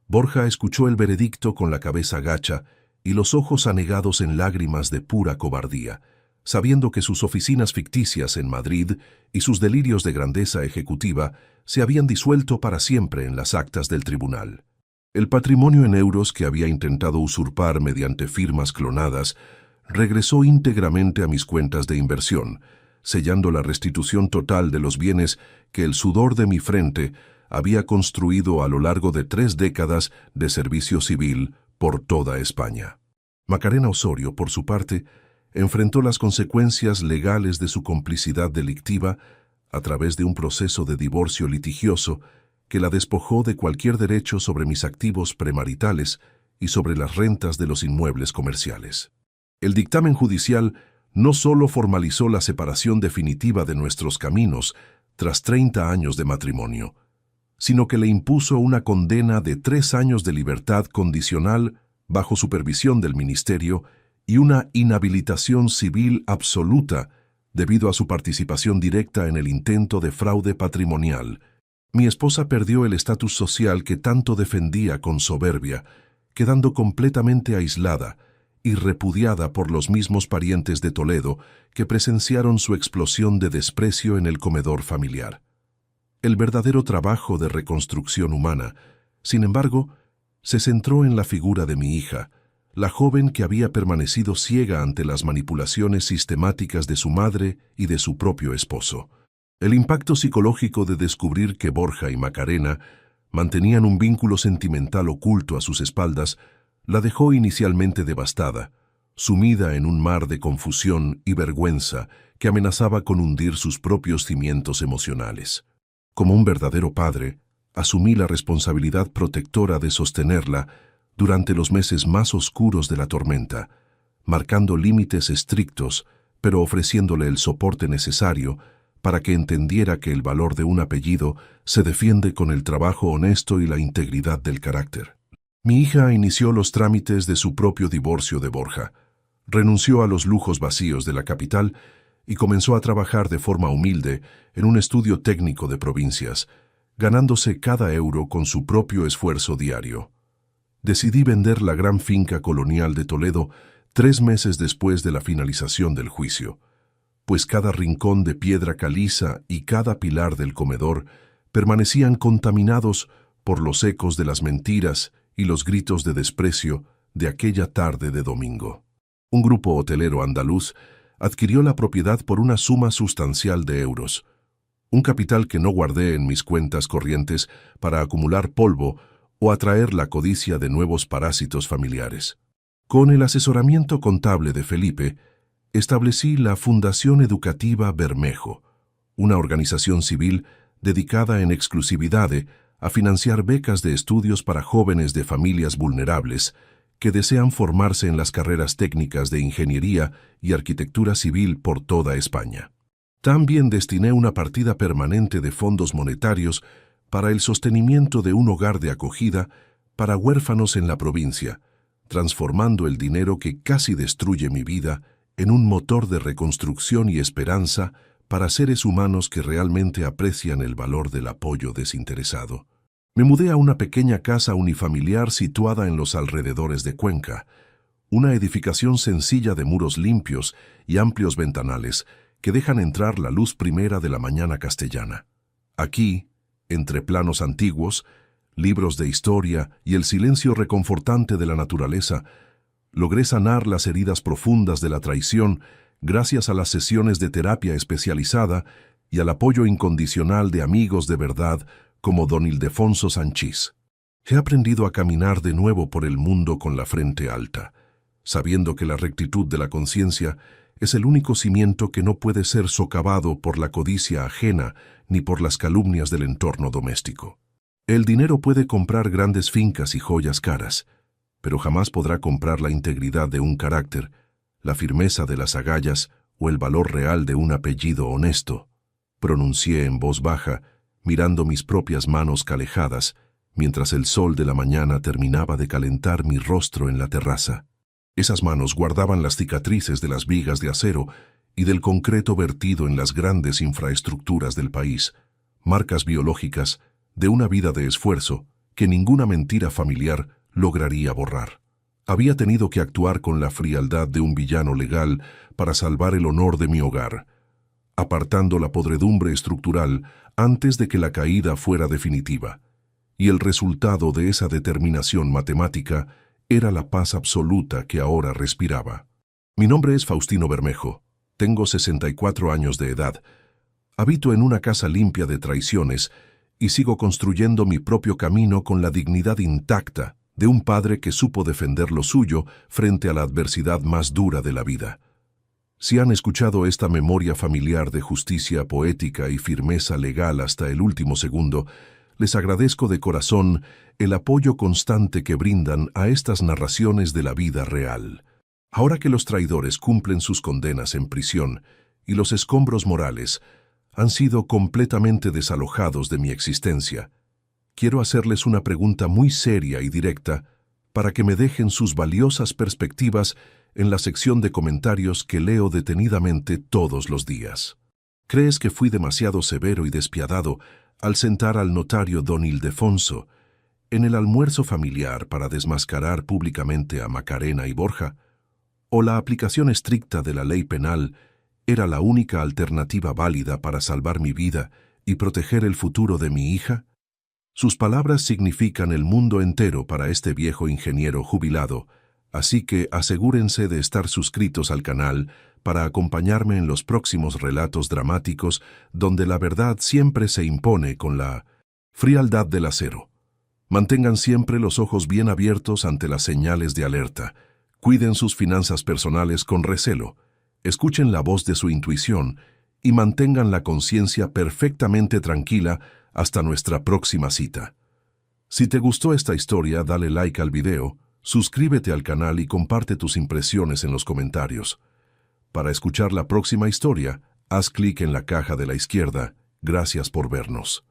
Borja escuchó el veredicto con la cabeza gacha y los ojos anegados en lágrimas de pura cobardía, sabiendo que sus oficinas ficticias en Madrid y sus delirios de grandeza ejecutiva se habían disuelto para siempre en las actas del tribunal. El patrimonio en euros que había intentado usurpar mediante firmas clonadas regresó íntegramente a mis cuentas de inversión, sellando la restitución total de los bienes que el sudor de mi frente había construido a lo largo de 3 décadas de servicio civil por toda España. Macarena Osorio, por su parte, enfrentó las consecuencias legales de su complicidad delictiva a través de un proceso de divorcio litigioso que la despojó de cualquier derecho sobre mis activos premaritales y sobre las rentas de los inmuebles comerciales. El dictamen judicial no solo formalizó la separación definitiva de nuestros caminos tras 30 años de matrimonio, sino que le impuso una condena de 3 años de libertad condicional bajo supervisión del Ministerio y una inhabilitación civil absoluta debido a su participación directa en el intento de fraude patrimonial. Mi esposa perdió el estatus social que tanto defendía con soberbia, quedando completamente aislada y repudiada por los mismos parientes de Toledo que presenciaron su explosión de desprecio en el comedor familiar. El verdadero trabajo de reconstrucción humana, sin embargo, se centró en la figura de mi hija, la joven que había permanecido ciega ante las manipulaciones sistemáticas de su madre y de su propio esposo. El impacto psicológico de descubrir que Borja y Macarena mantenían un vínculo sentimental oculto a sus espaldas la dejó inicialmente devastada, sumida en un mar de confusión y vergüenza que amenazaba con hundir sus propios cimientos emocionales. Como un verdadero padre, asumí la responsabilidad protectora de sostenerla durante los meses más oscuros de la tormenta, marcando límites estrictos, pero ofreciéndole el soporte necesario para que entendiera que el valor de un apellido se defiende con el trabajo honesto y la integridad del carácter. Mi hija inició los trámites de su propio divorcio de Borja, renunció a los lujos vacíos de la capital y comenzó a trabajar de forma humilde en un estudio técnico de provincias, ganándose cada euro con su propio esfuerzo diario. Decidí vender la gran finca colonial de Toledo 3 meses después de la finalización del juicio, pues cada rincón de piedra caliza y cada pilar del comedor permanecían contaminados por los ecos de las mentiras y los gritos de desprecio de aquella tarde de domingo. Un grupo hotelero andaluz adquirió la propiedad por una suma sustancial de euros, un capital que no guardé en mis cuentas corrientes para acumular polvo o atraer la codicia de nuevos parásitos familiares. Con el asesoramiento contable de Felipe, establecí la Fundación Educativa Bermejo, una organización civil dedicada en exclusividad a financiar becas de estudios para jóvenes de familias vulnerables que desean formarse en las carreras técnicas de ingeniería y arquitectura civil por toda España. También destiné una partida permanente de fondos monetarios para el sostenimiento de un hogar de acogida para huérfanos en la provincia, transformando el dinero que casi destruye mi vida en un motor de reconstrucción y esperanza para seres humanos que realmente aprecian el valor del apoyo desinteresado. Me mudé a una pequeña casa unifamiliar situada en los alrededores de Cuenca, una edificación sencilla de muros limpios y amplios ventanales que dejan entrar la luz primera de la mañana castellana. Aquí, entre planos antiguos, libros de historia y el silencio reconfortante de la naturaleza, logré sanar las heridas profundas de la traición gracias a las sesiones de terapia especializada y al apoyo incondicional de amigos de verdad como don Ildefonso Sanchís. He aprendido a caminar de nuevo por el mundo con la frente alta, sabiendo que la rectitud de la conciencia es el único cimiento que no puede ser socavado por la codicia ajena ni por las calumnias del entorno doméstico. El dinero puede comprar grandes fincas y joyas caras, pero jamás podrá comprar la integridad de un carácter, la firmeza de las agallas o el valor real de un apellido honesto, pronuncié en voz baja, mirando mis propias manos calejadas, mientras el sol de la mañana terminaba de calentar mi rostro en la terraza. Esas manos guardaban las cicatrices de las vigas de acero y del concreto vertido en las grandes infraestructuras del país, marcas biológicas de una vida de esfuerzo que ninguna mentira familiar lograría borrar. Había tenido que actuar con la frialdad de un villano legal para salvar el honor de mi hogar, apartando la podredumbre estructural antes de que la caída fuera definitiva, y el resultado de esa determinación matemática era la paz absoluta que ahora respiraba. Mi nombre es Faustino Bermejo, tengo 64 años de edad, habito en una casa limpia de traiciones y sigo construyendo mi propio camino con la dignidad intacta de un padre que supo defender lo suyo frente a la adversidad más dura de la vida. Si han escuchado esta memoria familiar de justicia poética y firmeza legal hasta el último segundo, les agradezco de corazón el apoyo constante que brindan a estas narraciones de la vida real. Ahora que los traidores cumplen sus condenas en prisión y los escombros morales han sido completamente desalojados de mi existencia, quiero hacerles una pregunta muy seria y directa para que me dejen sus valiosas perspectivas en la sección de comentarios que leo detenidamente todos los días. ¿Crees que fui demasiado severo y despiadado al sentar al notario don Ildefonso en el almuerzo familiar para desmascarar públicamente a Macarena y Borja, o la aplicación estricta de la ley penal era la única alternativa válida para salvar mi vida y proteger el futuro de mi hija? Sus palabras significan el mundo entero para este viejo ingeniero jubilado, así que asegúrense de estar suscritos al canal para acompañarme en los próximos relatos dramáticos donde la verdad siempre se impone con la frialdad del acero. Mantengan siempre los ojos bien abiertos ante las señales de alerta. Cuiden sus finanzas personales con recelo. Escuchen la voz de su intuición y mantengan la conciencia perfectamente tranquila hasta nuestra próxima cita. Si te gustó esta historia, dale like al video, suscríbete al canal y comparte tus impresiones en los comentarios. Para escuchar la próxima historia, haz clic en la caja de la izquierda. Gracias por vernos.